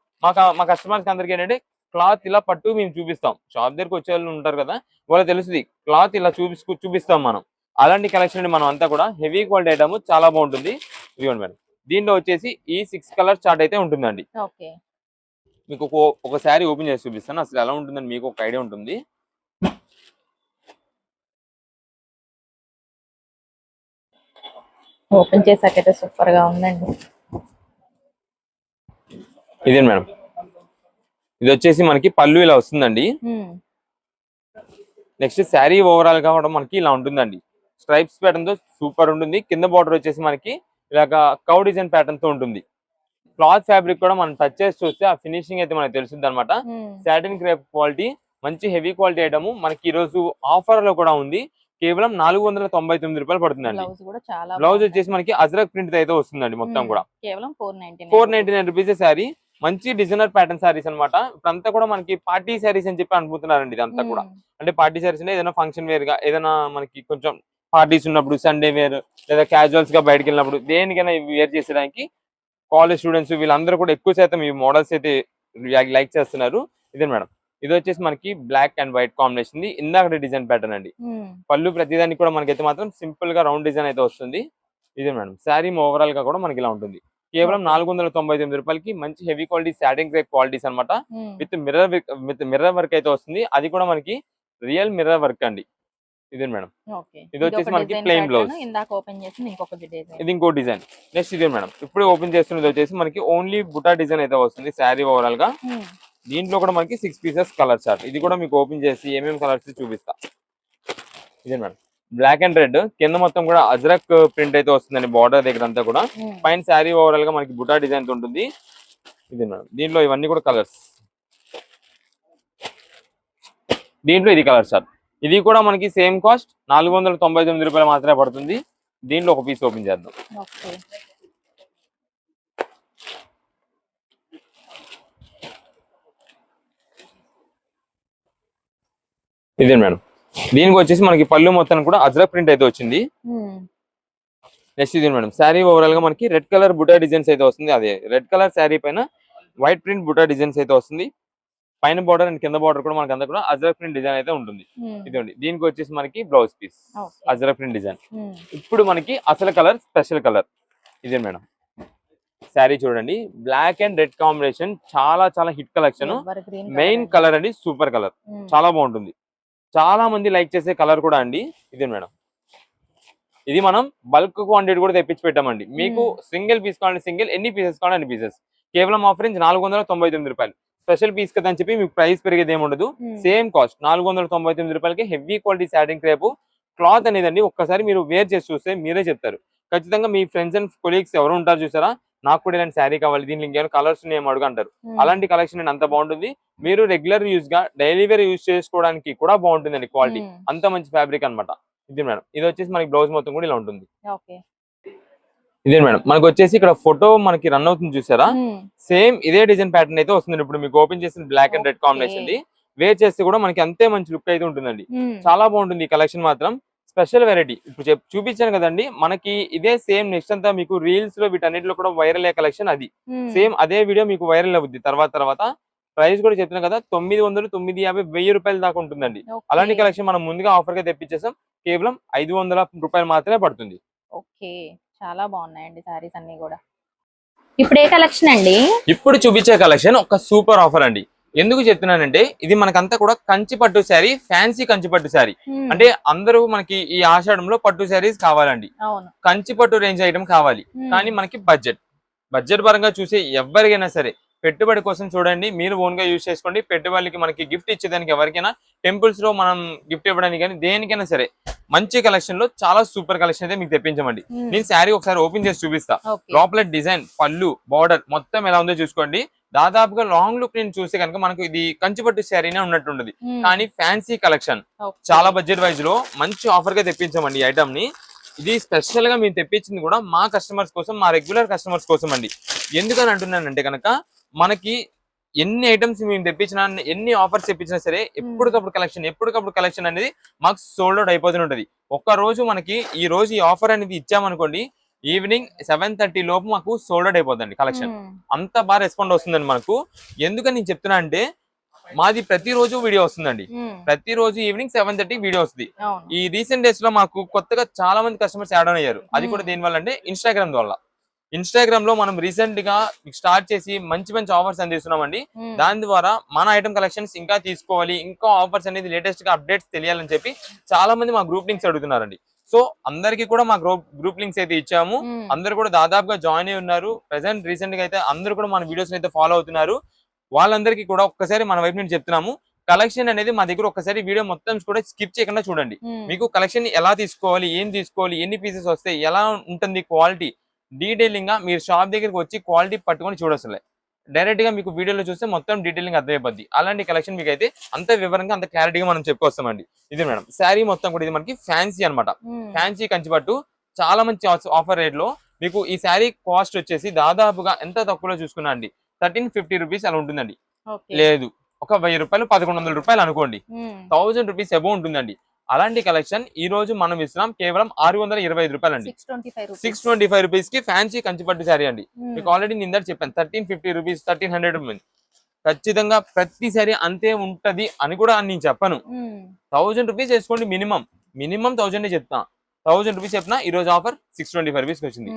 మా కస్టమర్స్ అందరికి ఏంటంటే క్లాత్ ఇలా పట్టు మేము చూపిస్తాం. షాప్ దగ్గరకు వచ్చే వాళ్ళు ఉంటారు కదా, వాళ్ళు తెలుస్తుంది క్లాత్ ఇలా చూపిస్తాం మనం. అలాంటి కలెక్షన్ మనం అంతా కూడా హెవీ క్వాలిటీ ఐటమ్, చాలా బాగుంటుంది. ఇదిగోండి మేడం, దీంట్లో వచ్చేసి ఈ 6 కలర్ చార్ట్ అయితే ఉంటుందండి. మీకు ఒక శారీ ఓపెన్ చేసి చూపిస్తాను, అసలు ఎలా ఉంటుందని మీకు ఒక ఐడియా ఉంటుంది. ఓపెన్ చేసాకైతే సూపర్ గా ఉందండి. ఇదే మేడం, ఇది వచ్చేసి మనకి పళ్ళు ఇలా వస్తుందండి. నెక్స్ట్ శారీ ఓవరాల్ గా కూడా మనకి ఇలా ఉంటుందండి. స్ట్రైప్స్ ప్యాటర్న్ తో సూపర్ ఉంటుంది. కింద బార్డర్ వచ్చేసి మనకి ఇలాగ కౌ డిజైన్ ప్యాటర్న్ తో ఉంటుంది. క్లాత్ ఫ్యాబ్రిక్ కూడా మనం టచ్ చేసి చూస్తే ఆ ఫినిషింగ్ అయితే మనకు తెలుస్తుంది అనమాట. సాటిన్ క్రేప్ క్వాలిటీ, మంచి హెవీ క్వాలిటీ ఐటమ్ మనకి ఈ రోజు ఆఫర్ లో కూడా ఉంది. కేవలం 499 రూపాయలు పడుతుందండి. బ్లౌజ్ వచ్చేసి మనకి అజ్రక్ ప్రింట్ అయితే వస్తుందండి. మొత్తం కూడా 499 రూపీస్ శారీ. మంచి డిజైనర్ ప్యాటర్న్ శారీస్ అనమాట. ఇప్పుడంతా కూడా మనకి పార్టీ శారీస్ అని చెప్పి అనుకుంటున్నారండి. ఇదంతా కూడా అంటే పార్టీ శారీస్ అంటే ఏదైనా ఫంక్షన్ వేర్ గా, ఏదైనా మనకి కొంచెం పార్టీస్ ఉన్నప్పుడు, సండే వేర్ లేదా క్యాజువల్స్ గా బయటకు వెళ్ళినప్పుడు దేనికైనా వేర్ చేసేదానికి కాలేజ్ స్టూడెంట్స్ వీళ్ళందరూ కూడా ఎక్కువ శాతం ఈ మోడల్స్ అయితే లైక్ చేస్తున్నారు. ఇదే మేడం, ఇది వచ్చేసి మనకి బ్లాక్ అండ్ వైట్ కాంబినేషన్, ఇందాక డిజైన్ ప్యాటర్న్ అండి. పళ్ళు ప్రతిదానికి కూడా మనకైతే మాత్రం సింపుల్ గా రౌండ్ డిజైన్ అయితే వస్తుంది. ఇదే మేడం, శారీ ఓవరాల్ గా కూడా మనకి ఇలా ఉంటుంది. కేవలం 499 రూపాయలకి మంచి heavy quality satin crepe qualities అనమాట. విత్ మిర్రర్ వర్క్ అయితే వస్తుంది. అది కూడా మనకి రియల్ మిర్రర్ వర్క్ అండి. ఇదే మేడం, ఓకే. ఇది వచ్చేసి ఇదొక మనకి డిజైన్ ప్లెయిన్ బ్లౌజ్. ప్యాటర్న్. ఇందాక ఓపెన్ చేసింది ఇంకొక డిజైన్. ఇది ఇంకో డిజైన్. నెక్స్ట్ ఇదే మేడం, ఇప్పుడు ఓపెన్ చేస్తున్నది వచ్చేసి మనకి ఓన్లీ బుటా డిజైన్ అయితే వస్తుంది శారీ ఓవరాల్ గా. దీంట్లో కూడా మనకి 6 పీసెస్ కలర్ చార్ట్. ఇది కూడా మీకు ఓపెన్ చేసి ఏమేమి కలర్స్ చూపిస్తా. ఇదే మేడం, బ్లాక్ అండ్ రెడ్ కింద మొత్తం కూడా అజ్రక్ ప్రింట్ అయితే వస్తుందండి బార్డర్ దగ్గర అంతా కూడా. పైన శారీ ఓవరాల్ గా మనకి బుటా డిజైన్ ఉంటుంది. ఇదే మేడం, దీంట్లో ఇవన్నీ కూడా కలర్స్. దీంట్లో ఇది కలర్ చార్ట్. ఇది కూడా మనకి సేమ్ కాస్ట్ 499 రూపాయలు మాత్రమే పడుతుంది. దీంట్లో ఒక పీస్ ఓపెన్ చేద్దాం. ఇదే మేడం, దీనికి వచ్చేసి మనకి పళ్ళు మొత్తం కూడా అజ్రక్ ప్రింట్ అయితే వచ్చింది. నెక్స్ట్ ఇది మేడం, శారీ ఓవరాల్ గా మనకి రెడ్ కలర్ బుటా డిజైన్స్ అయితే వస్తుంది. అదే రెడ్ కలర్ శారీ పైన వైట్ ప్రింట్ బుటా డిజైన్స్ అయితే వస్తుంది. పైన బార్డర్ అండ్ కింద బార్డర్ కూడా మనకి అంతా కూడా అజ్రక్ ప్రింట్ డిజైన్ అయితే ఉంటుంది. ఇదండి, దీనికి వచ్చేసి మనకి blouse piece Ajrakh print design. ఇప్పుడు మనకి అసలు కలర్ స్పెషల్ కలర్ ఇదే మేడం. శారీ చూడండి, బ్లాక్ అండ్ రెడ్ కాంబినేషన్, చాలా చాలా హిట్ కలెక్షన్. మెయిన్ కలర్ అండి, సూపర్ కలర్, చాలా బాగుంటుంది. చాలా మంది లైక్ చేసే కలర్ కూడా అండి. ఇదే మేడం, ఇది మనం బల్క్ క్వాంటిటీ కూడా తెప్పించి పెట్టామండి. మీకు సింగిల్ పీస్ కావాలంటే సింగిల్, ఎన్ని పీసెస్ కావాలంటే అన్ని పీసెస్. కేవలం ఆఫర్ 499 రూపాయలు. స్పెషల్ పీస్ కదా అని చెప్పి మీకు ప్రైస్ పెరిగేది ఏమి ఉండదు. సేమ్ కాస్ట్ 499 రూపాయలకి heavy quality satin crepe cloth అనేదండి. ఒక్కసారి మీరు వేర్ చేసి చూస్తే మీరే చెప్తారు. ఖచ్చితంగా మీ ఫ్రెండ్స్ అండ్ కొలీగ్స్ ఎవరు ఉంటారు చూసారా, నాకు కూడా ఇలాంటి శారీ కావాలి, దీనికి ఇంకేమైనా కలర్స్ ఏమో అడుగు అంటారు. అలాంటి కలెక్షన్ అంత బాగుంటుంది. మీరు రెగ్యులర్ యూజ్ గా డైలీ వేర్ యూజ్ చేసుకోవడానికి కూడా బాగుంటుందండి. క్వాలిటీ అంత మంచి ఫ్యాబ్రిక్ అన్నమాట. ఇది మేడం, ఇది వచ్చేసి మనకి బ్లౌజ్ మొత్తం కూడా ఇలా ఉంటుంది. ఇదే మేడం, మనకు వచ్చేసి ఇక్కడ ఫోటో మనకి రన్ అవుతుంది చూసారా, సేమ్ ఇదే డిజైన్ ప్యాటర్న్ అయితే వస్తుంది. ఇప్పుడు మీకు ఓపెన్ చేసిన బ్లాక్ అండ్ రెడ్ కాంబినేషన్ ది వేర్ చేస్తే కూడా మనకి అంతే మంచి లుక్ అయితే ఉంటుందండి. చాలా బాగుంటుంది ఈ కలెక్షన్ మాత్రం. స్పెషల్ వెరైటీ ఇప్పుడు చూపించాను కదండి, మనకి ఇదే సేమ్ నెక్స్ట్ అంతా మీకు రీల్స్ లో వీటన్నిటిలో కూడా వైరల్ అయ్యే కలెక్షన్. అది సేమ్ అదే వీడియో మీకు వైరల్ అవుద్ది తర్వాత. ప్రైస్ కూడా చెప్తున్నా కదా, 900, 950, 1000 రూపాయల దాకా ఉంటుందండి. అలాంటి కలెక్షన్ మనం ముందుగా ఆఫర్ గా తెప్పించేసాం. కేవలం 500 రూపాయలు మాత్రమే పడుతుంది. ఓకే, చాలా బాగున్నాయండి సారీస్ అన్ని కూడా. ఇప్పుడు ఏ కలెక్షన్ అండి? ఇప్పుడు చూపించే కలెక్షన్ ఒక సూపర్ ఆఫర్ అండి. ఎందుకు చెప్తున్నానంటే, ఇది మనకంతా కూడా కంచి పట్టు శారీ, ఫ్యాన్సీ కంచి పట్టు శారీ. అంటే అందరూ మనకి ఈ ఆషాఢంలో పట్టు శారీస్ కావాలండి, కంచి పట్టు రేంజ్ ఐటమ్ కావాలి. కానీ మనకి బడ్జెట్ పరంగా చూసే ఎవరికైనా సరే పెట్టుబడి కోసం చూడండి, మీరు ఓన్ గా యూజ్ చేసుకోండి. పెట్టుబడికి మనకి గిఫ్ట్ ఇచ్చేదానికి ఎవరికైనా, టెంపుల్స్ లో మనం గిఫ్ట్ ఇవ్వడానికి కానీ దేనికైనా సరే మంచి కలెక్షన్ లో చాలా సూపర్ కలెక్షన్ అయితే మీకు తెప్పించమండి. నేను శారీ ఒకసారి ఓపెన్ చేసి చూపిస్తా. లోపల డిజైన్, పళ్ళు, బార్డర్ మొత్తం ఎలా ఉందో చూసుకోండి. దాదాపుగా లాంగ్ లుక్ నేను చూస్తే కనుక మనకు ఇది కంచిపట్టు శారీనే ఉన్నట్టుండదు. కానీ ఫ్యాన్సీ కలెక్షన్, చాలా బడ్జెట్ వైజ్ లో మంచి ఆఫర్ గా తెప్పించామండి ఈ ఐటమ్ ని. ఇది స్పెషల్ గా మేము తెప్పించింది కూడా మా కస్టమర్స్ కోసం, మా రెగ్యులర్ కస్టమర్స్ కోసం అండి. ఎందుకని అంటున్నానంటే కనుక, మనకి ఎన్ని ఐటమ్స్ మేము తెప్పించినా, ఎన్ని ఆఫర్స్ తెప్పించినా సరే ఎప్పటికప్పుడు కలెక్షన్ అనేది మాకు సోల్డ్ అవుట్ అయిపోతూనే ఉంటది. ఒక్క రోజు మనకి ఈ రోజు ఈ ఆఫర్ అనేది ఇచ్చామనుకోండి, ఈవినింగ్ 7:30 లోపు మాకు సోల్డ్ అవుట్ అయిపోతుంది కలెక్షన్. అంత బాగా రెస్పాండ్ వస్తుందండి మనకు. ఎందుకని నేను చెప్తున్నా అంటే, మాది ప్రతిరోజు వీడియో వస్తుందండి. ప్రతిరోజు ఈవినింగ్ 7:30 వీడియో వస్తుంది. ఈ రీసెంట్ డేస్ లో మాకు కొత్తగా చాలా మంది కస్టమర్స్ యాడ్ ఆన్ అయ్యారు. అది కూడా దేని వల్ల అంటే ఇన్స్టాగ్రామ్ వల్ల. ఇన్స్టాగ్రామ్ లో మనం రీసెంట్ గా స్టార్ట్ చేసి మంచి ఆఫర్స్ అందిస్తున్నామండి. దాని ద్వారా మన ఐటమ్ కలెక్షన్స్ ఇంకా తీసుకోవాలి, ఇంకా ఆఫర్స్ అనేది లేటెస్ట్ గా అప్డేట్స్ తెలియాలని చెప్పి చాలా మంది మా గ్రూప్ లింక్స్ అడుగుతున్నారండి. సో అందరికి కూడా మా గ్రూప్ లింక్స్ అయితే ఇచ్చాము. అందరు కూడా దాదాపుగా జాయిన్ అయి ఉన్నారు. ప్రెసెంట్ రీసెంట్ గా అయితే అందరూ కూడా మన వీడియోస్ అయితే ఫాలో అవుతున్నారు. వాళ్ళందరికీ కూడా ఒక్కసారి మన వైపు నుంచి చెప్తున్నాము, కలెక్షన్ అనేది మా దగ్గర ఒక్కసారి వీడియో మొత్తం కూడా స్కిప్ చేయకుండా చూడండి. మీకు కలెక్షన్ ఎలా తీసుకోవాలి, ఏం తీసుకోవాలి, ఎన్ని పీసెస్ వస్తాయి, ఎలా ఉంటుంది క్వాలిటీ, డీటెయిలింగ్ గా మీరు షాప్ దగ్గరికి వచ్చి క్వాలిటీ పట్టుకొని చూడొచ్చు. డైరెక్ట్ గా మీకు వీడియోలో చూస్తే మొత్తం డీటెయిలింగ్ అర్థమైపోద్ది. అలాంటి కలెక్షన్ మీకు అయితే అంత వివరంగా, అంత క్లారిటీగా మనం చెప్పుకొస్తామండి. ఇది మేడం శారీ మొత్తం కూడా ఇది మనకి ఫ్యాన్సీ అనమాట. ఫ్యాన్సీ కంచిపట్టు చాలా మంచి ఆఫర్ రేట్ లో మీకు ఈ శారీ కాస్ట్ వచ్చేసి దాదాపుగా ఎంత తక్కువలో చూసుకున్నా అండి, 1350 రూపీస్ అలా ఉంటుందండి. లేదు, ఒక 1000 రూపాయలు, 1100 రూపాయలు అనుకోండి, 1000 రూపీస్ అబౌవ్ ఉంటుందండి. అలాంటి కలెక్షన్ ఈ రోజు మనం ఇస్తున్నాం కేవలం 625 రూపాయలు అండి. 625 రూపీస్ కి ఫ్యాన్సీ కంచిపట్టు శారీ అండి. మీకు ఆల్రెడీ నిందా చెప్పాను, 1350 రూపీస్, 1300 రూపీస్. ఖచ్చితంగా ప్రతి శారీ అంతే ఉంటది అని కూడా నేను చెప్పను. 1000 రూపీస్ వేసుకోండి, మినిమం 1000 చెప్తా. 1000 రూపీస్ చెప్పినా ఈ రోజు ఆఫర్ 625 రూపీస్ వచ్చింది.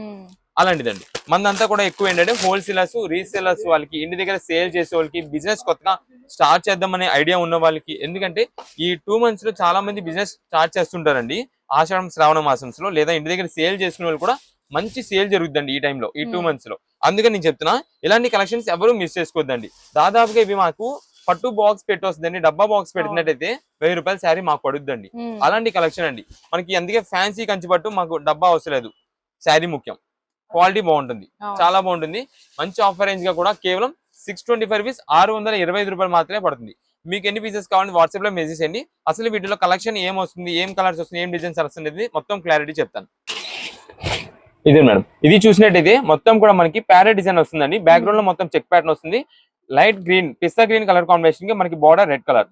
అలాంటిదండి. మందంతా కూడా ఎక్కువ ఏంటంటే హోల్సేలర్స్, రీసేలర్స్, వాళ్ళకి ఇంటి దగ్గర సేల్ చేసే వాళ్ళకి, బిజినెస్ కొత్తగా స్టార్ట్ చేద్దామనే ఐడియా ఉన్న వాళ్ళకి, ఎందుకంటే ఈ 2 months లో చాలా మంది బిజినెస్ స్టార్ట్ చేస్తుంటారండి. ఆషాఢం శ్రావణ మాసంలో లేదా ఇంటి దగ్గర సేల్ చేసుకునే వాళ్ళు కూడా మంచి సేల్ జరుగుతుందండి ఈ టైంలో, ఈ 2 months లో. అందుకని నేను చెప్తున్నా, ఇలాంటి కలెక్షన్స్ ఎవరు మిస్ చేసుకోవద్దండి. దాదాపుగా ఇవి మాకు పట్టు బాక్స్ పెట్టి వస్తుందండి. డబ్బా బాక్స్ పెట్టినట్టయితే 1000 రూపాయల శారీ మాకు పడుద్దండి. అలాంటి కలెక్షన్ అండి మనకి. అందుకే ఫ్యాన్సీ కంచి పట్టు మాకు డబ్బా అవసరం లేదు, శారీ ముఖ్యం. క్వాలిటీ బాగుంటుంది, చాలా బాగుంటుంది. మంచి ఆఫర్ రేంజ్ గా కూడా కేవలం 625 రూపీస్, 625 రూపాయలు మాత్రమే పడుతుంది. మీకు ఎన్ని పీసెస్ కావాలని వాట్సాప్ లో మెసేజ్ చేయండి. అసలు వీటిలో కలెక్షన్ ఏం వస్తుంది, ఏం కలర్స్ వస్తుంది, ఏం డిజైన్స్ వస్తుంది మొత్తం క్లారిటీ చెప్తాను. ఇది మేడం, ఇది చూసినట్టయితే మొత్తం కూడా మనకి ప్యారెట్ డిజైన్ వస్తుందండి. బ్యాక్గ్రౌండ్ లో మొత్తం చెక్ ప్యాటర్న్ వస్తుంది. లైట్ గ్రీన్, పిస్తా గ్రీన్ కలర్ కాంబినేషన్ కి మనకి బార్డర్ రెడ్ కలర్.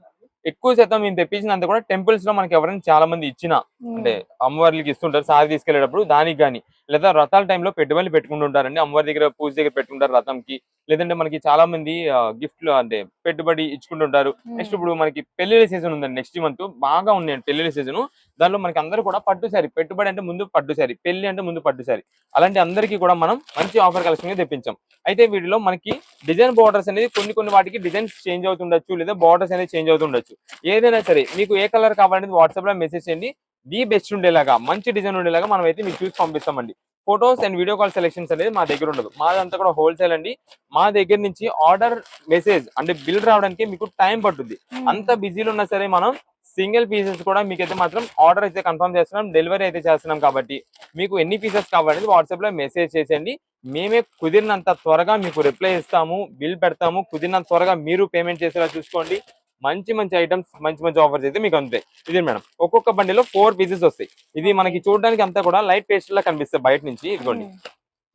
ఎక్కువ శాతం మేము తెప్పించినంత కూడా టెంపుల్స్ లో మనకి ఎవరైనా చాలా మంది ఇచ్చిన, అంటే అమ్మవారికి ఇస్తుంటారు సారీ తీసుకెళ్లేటప్పుడు, దానికి కానీ లేదా రథాల టైంలో పెట్టుబడులు పెట్టుకుంటుంటారండి. అమ్మవారి దగ్గర పూజ దగ్గర పెట్టుకుంటారు రథంకి. లేదంటే మనకి చాలా మంది గిఫ్ట్లు అంటే పెట్టుబడి ఇచ్చుకుంటుంటారు. నెక్స్ట్ ఇప్పుడు మనకి పెళ్లిళ్ళ సీజన్ ఉందండి, నెక్స్ట్ మంత్ బాగా ఉన్నాయండి పెళ్లిళ్ళ సీజన్. దానిలో మనకి అందరూ కూడా పట్టు శారీ, పెట్టుబడి అంటే ముందు పట్టు శారీ, పెళ్లి అంటే ముందు పట్టు శారీ, అలాంటి అందరికీ కూడా మనం మంచి ఆఫర్ కలెక్షన్ తెప్పించాం. అయితే వీటిలో మనకి డిజైన్ బార్డర్స్ అనేది కొన్ని వాటికి డిజైన్స్ చేంజ్ అవుతుండొచ్చు, లేదా బార్డర్స్ అనేది చేంజ్ అవుతుండొచ్చు. ఏదైనా సరే మీకు ఏ కలర్ కావాలనేది వాట్సాప్ లో మెసేజ్ చేయండి. ది బెస్ట్ ఉండేలాగా, మంచి డిజైన్ ఉండేలాగా మనం అయితే మీకు చూసి పంపిస్తామండి. Photos and video call selections అనేది మా దగ్గర ఉండదు, మాదంతా కూడా హోల్సేల్ అండి. మా దగ్గర నుంచి ఆర్డర్ మెసేజ్ అంటే బిల్ రావడానికి మీకు టైం పట్టుద్ది. అంత బిజీలో ఉన్నా సరే మనం సింగిల్ పీసెస్ కూడా మీకైతే మాత్రం ఆర్డర్ అయితే కన్ఫర్మ్ చేస్తున్నాం, డెలివరీ అయితే చేస్తున్నాం. కాబట్టి మీకు ఎన్ని పీసెస్ కావాలనేది వాట్సాప్ లో మెసేజ్ చేసేయండి. మేమే కుదిరినంత త్వరగా మీకు రిప్లై ఇస్తాము, బిల్ పెడతాము. కుదిరినంత త్వరగా మీరు పేమెంట్ చేసేలా చూసుకోండి. మంచి ఐటమ్స్, మంచి ఆఫర్స్ అయితే మీకు అందుతాయి. ఇది మేడం, ఒక్కొక్క బండిలో 4 పీసెస్ వస్తాయి. ఇది మనకి చూడడానికి అంతా కూడా లైట్ పేస్ట్ లా కనిపిస్తుంది బయట నుంచి. ఇదిగోండి,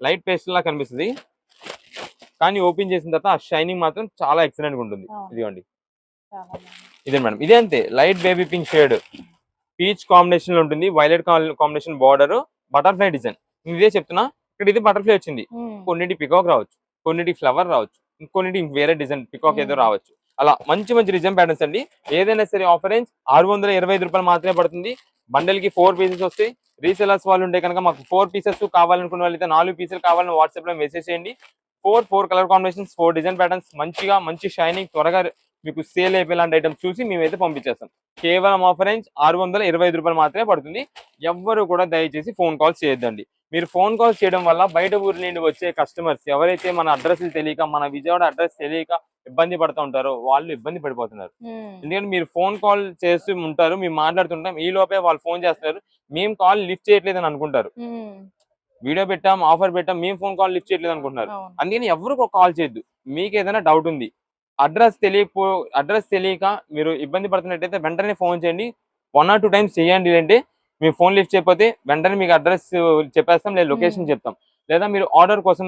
లైట్ పేస్ట్ లా కనిపిస్తుంది, కానీ ఓపెన్ చేసిన తర్వాత ఆ షైనింగ్ మాత్రం చాలా ఎక్సలెంట్ గా ఉంటుంది. ఇదిగోండి, ఇదే మేడం, ఇదే అంతే light baby pink shade, peach combination లో ఉంటుంది. Violet combination border, butterfly design. ఇదే చెప్తున్నా, ఇక్కడ ఇది బటర్ఫ్లై వచ్చింది. కొన్నిటి పికాక్ రావచ్చు, కొన్నిటి ఫ్లవర్ రావచ్చు, ఇంకొన్నిటి వేరే డిజైన్ పికాక్ ఏదో రావచ్చు. అలా మంచి డిజైన్ ప్యాటర్న్స్ అండి. ఏదైనా సరే ఆఫర్ రేంజ్ 625 రూపాయలు మాత్రమే పడుతుంది. బండల్ కి 4 పీసెస్ వస్తాయి. రీసెలర్స్ వాళ్ళు ఉంటే కనుక మాకు 4 పీసెస్ కావాలనుకున్న వాళ్ళైతే 4 పీసులు కావాలని వాట్సాప్ లో మెసేజ్ చేయండి. 4 కలర్ కాంబినేషన్స్, 4 డిజైన్ ప్యాటర్న్స్, మంచి షైనింగ్, త్వరగా మీకు సేల్ అయిపోయేలాంటి ఐటమ్స్ చూసి మేమైతే పంపించేస్తాం. కేవలం ఆఫర్ రేంజ్ 625 రూపాయలు మాత్రమే పడుతుంది. ఎవ్వరు కూడా దయచేసి ఫోన్ కాల్స్ చేయొద్దండి. మీరు ఫోన్ కాల్స్ చేయడం వల్ల బయట ఊరి నుండి వచ్చే కస్టమర్స్ ఎవరైతే మన అడ్రస్లు తెలియక, మన విజయవాడ అడ్రస్ తెలియక ఇబ్బంది పడుతూ ఉంటారో వాళ్ళు ఇబ్బంది పడిపోతున్నారు. ఎందుకంటే మీరు ఫోన్ కాల్ చేస్తూ ఉంటారు, మేము మాట్లాడుతుంటాం, ఈ లోపే వాళ్ళు ఫోన్ చేస్తున్నారు, మేము కాల్ లిఫ్ట్ చేయట్లేదని అనుకుంటారు. వీడియో పెట్టాం, ఆఫర్ పెట్టాం, మేము ఫోన్ కాల్ లిఫ్ట్ చేయట్లేదు అనుకుంటున్నారు. అందుకని ఎవరు కాల్ చేయొద్దు. మీకు ఏదైనా డౌట్ ఉంది, అడ్రస్ తెలియక మీరు ఇబ్బంది పడుతున్నట్టయితే వెంటనే ఫోన్ చేయండి. 1 or 2 times చేయండి. అంటే మీ ఫోన్ లిఫ్ట్ చేయకపోతే వెంటనే మీకు అడ్రస్ చెప్పేస్తాం, లేదా లొకేషన్ చెప్తాం. లేదా మీరు ఆర్డర్ కోసం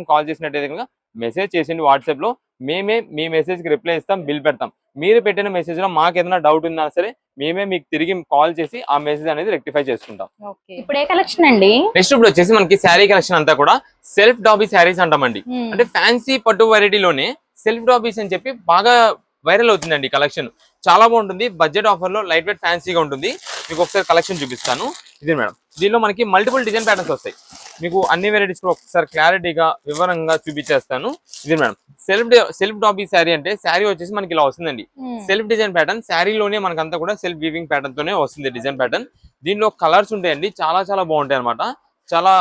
కాల్ చేసినట్టయితే కనుక మెసేజ్ చేసింది వాట్సాప్ లో, మేమే మీ మెసేజ్ కి రిప్లై ఇస్తాం, బిల్ పెడతాం. మీరు పెట్టిన మెసేజ్ లో మాకు ఏదైనా డౌట్ ఉన్నా సరే మేమే మీకు తిరిగి కాల్ చేసి ఆ మెసేజ్ అనేది రెక్టిఫై చేసుకుంటాం. ఇప్పుడు ఏ కలెక్షన్ అండి? నెక్స్ట్ ఇప్పుడు వచ్చేసి మనకి శారీ కలెక్షన్ అంతా కూడా సెల్ఫ్ డాబీ శారీస్ అంటామండి. అంటే ఫ్యాన్సీ పట్టు వెరైటీలోనే సెల్ఫ్ డాబీస్ అని చెప్పి బాగా వైరల్ అవుతుందండి. కలెక్షన్ చాలా బాగుంటుంది, బడ్జెట్ ఆఫర్ లో లైట్ వెయిట్ ఫ్యాన్సీగా ఉంటుంది. మీకు ఒకసారి కలెక్షన్ చూపిస్తాను. ఇది మేడం, దీనిలో మనకి మల్టిపుల్ డిజైన్ ప్యాటర్న్స్ వస్తాయి. మీకు అన్ని వెరైటీస్ కూడా ఒకసారి క్లారిటీగా వివరంగా చూపించేస్తాను. ఇది మేడం, సెల్ఫ్ డాబీ శారీ అంటే శారీ వచ్చేసి మనకి ఇలా వస్తుందండి. సెల్ఫ్ డిజైన్ ప్యాటర్న్, శారీలోనే మనకంతా కూడా సెల్ఫ్ వీవింగ్ ప్యాటర్న్ తోనే వస్తుంది డిజైన్ ప్యాటర్న్. దీనిలో కలర్స్ ఉంటాయండి, చాలా బాగుంటాయి అనమాట. చాలా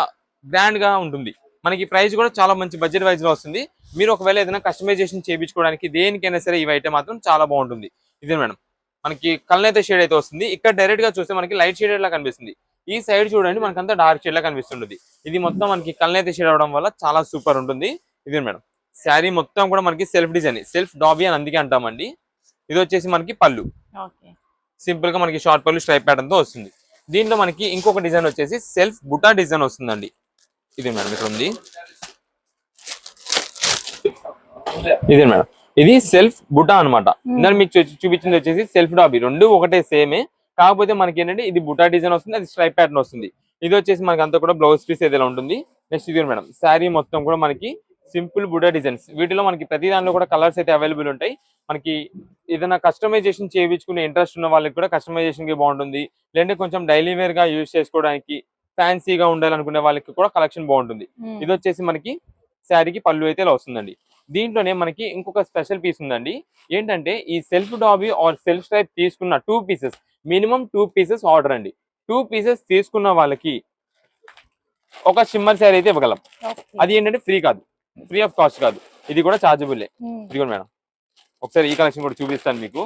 గ్రాండ్ గా ఉంటుంది. మనకి ప్రైస్ కూడా చాలా మంచి బడ్జెట్ వైజ్ లో వస్తుంది. మీరు ఒకవేళ ఏదైనా కస్టమైజేషన్ చేయించుకోవడానికి దేనికైనా సరే ఇవి అయితే మాత్రం చాలా బాగుంటుంది. ఇదే మేడం, మనకి కల్నేత షేడ్ అయితే వస్తుంది. ఇక్కడ డైరెక్ట్ గా చూస్తే మనకి లైట్ షేడ్ లా కనిపిస్తుంది. ఈ సైడ్ చూడండి మనకంతా డార్క్ షేడ్ లా కనిపిస్తుంది. ఇది మొత్తం మనకి కల్నేత షేడ్ అవడం వల్ల చాలా సూపర్ ఉంటుంది. ఇదే మేడం, శారీ మొత్తం కూడా మనకి సెల్ఫ్ డిజైన్, సెల్ఫ్ డాబీ అని అందుకే అంటామండి. ఇది వచ్చేసి మనకి పళ్ళు, సింపుల్ గా మనకి షార్ట్ పళ్ళు స్ట్రైప్ ప్యాటర్న్ తో వస్తుంది. దీంట్లో మనకి ఇంకొక డిజైన్ వచ్చేసి సెల్ఫ్ బుటా డిజైన్ వస్తుందండి. ఇది మేడం, ఇక్కడ ఉంది. ఇదే మేడం, ఇది సెల్ఫ్ బుటా అనమాట. ఇందాక మీకు చూపించింది వచ్చేసి సెల్ఫ్ డాబీ, రెండు ఒకటే సేమే. కాకపోతే మనకి ఏంటంటే ఇది బుటా డిజైన్ వస్తుంది, అది స్ట్రైప్ ప్యాటర్న్ వస్తుంది. ఇది వచ్చేసి మనకి అంతా కూడా బ్లౌజ్ పీస్ ఏదైనా ఉంటుంది. నెక్స్ట్ ఇది మేడం, శారీ మొత్తం కూడా మనకి సింపుల్ బుటా డిజైన్స్. వీటిలో మనకి ప్రతి దానిలో కూడా కలర్స్ అయితే అవైలబుల్ ఉంటాయి. మనకి ఏదైనా కస్టమైజేషన్ చేయించుకునే ఇంట్రెస్ట్ ఉన్న వాళ్ళకి కూడా కస్టమైజేషన్ కి బాగుంటుంది. లేదంటే కొంచెం డైలీ వేర్ గా యూజ్ చేసుకోవడానికి, ఫ్యాన్సీగా ఉండాలనుకునే వాళ్ళకి కూడా కలెక్షన్ బాగుంటుంది. ఇది వచ్చేసి మనకి శారీకి పళ్ళు అయితే ఇలా వస్తుందండి. దీంట్లోనే మనకి ఇంకొక స్పెషల్ పీస్ ఉందండి. ఏంటంటే ఈ self dobby or self stripe తీసుకున్న 2 పీసెస్, మినిమం 2 పీసెస్ ఆర్డర్ అండి. 2 పీసెస్ తీసుకున్న వాళ్ళకి ఒక షిమ్మర్ శారీ అయితే ఇవ్వగలం. అది ఏంటంటే ఫ్రీ కాదు, ఫ్రీ ఆఫ్ కాస్ట్ కాదు, ఇది కూడా చార్జబుల్. ఇదిగోండి మేడం, ఒకసారి ఈ కలెక్షన్ కూడా చూపిస్తాను మీకు.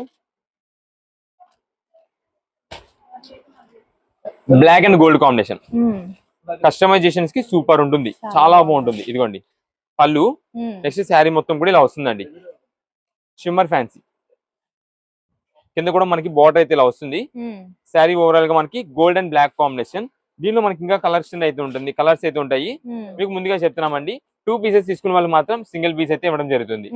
Black and gold combination, customisations కి సూపర్ ఉంటుంది, చాలా బాగుంటుంది. ఇదిగోండి పళ్ళు, నెక్స్ట్ శారీ మొత్తం కూడా ఇలా వస్తుందండి. షిమ్మర్ ఫ్యాన్సీ కింద కూడా మనకి బార్డర్ అయితే ఇలా వస్తుంది. శారీ ఓవరాల్ గా మనకి గోల్డ్ అండ్ బ్లాక్ కాంబినేషన్. దీనిలో మనకి ఇంకా కలెక్షన్ అయితే ఉంటుంది, కలర్స్ అయితే ఉంటాయి. మీకు ముందుగా చెప్తున్నామండి, 2 పీసెస్ తీసుకున్న వాళ్ళు మాత్రం సింగిల్ పీస్ అయితే ఇవ్వడం జరుగుతుంది.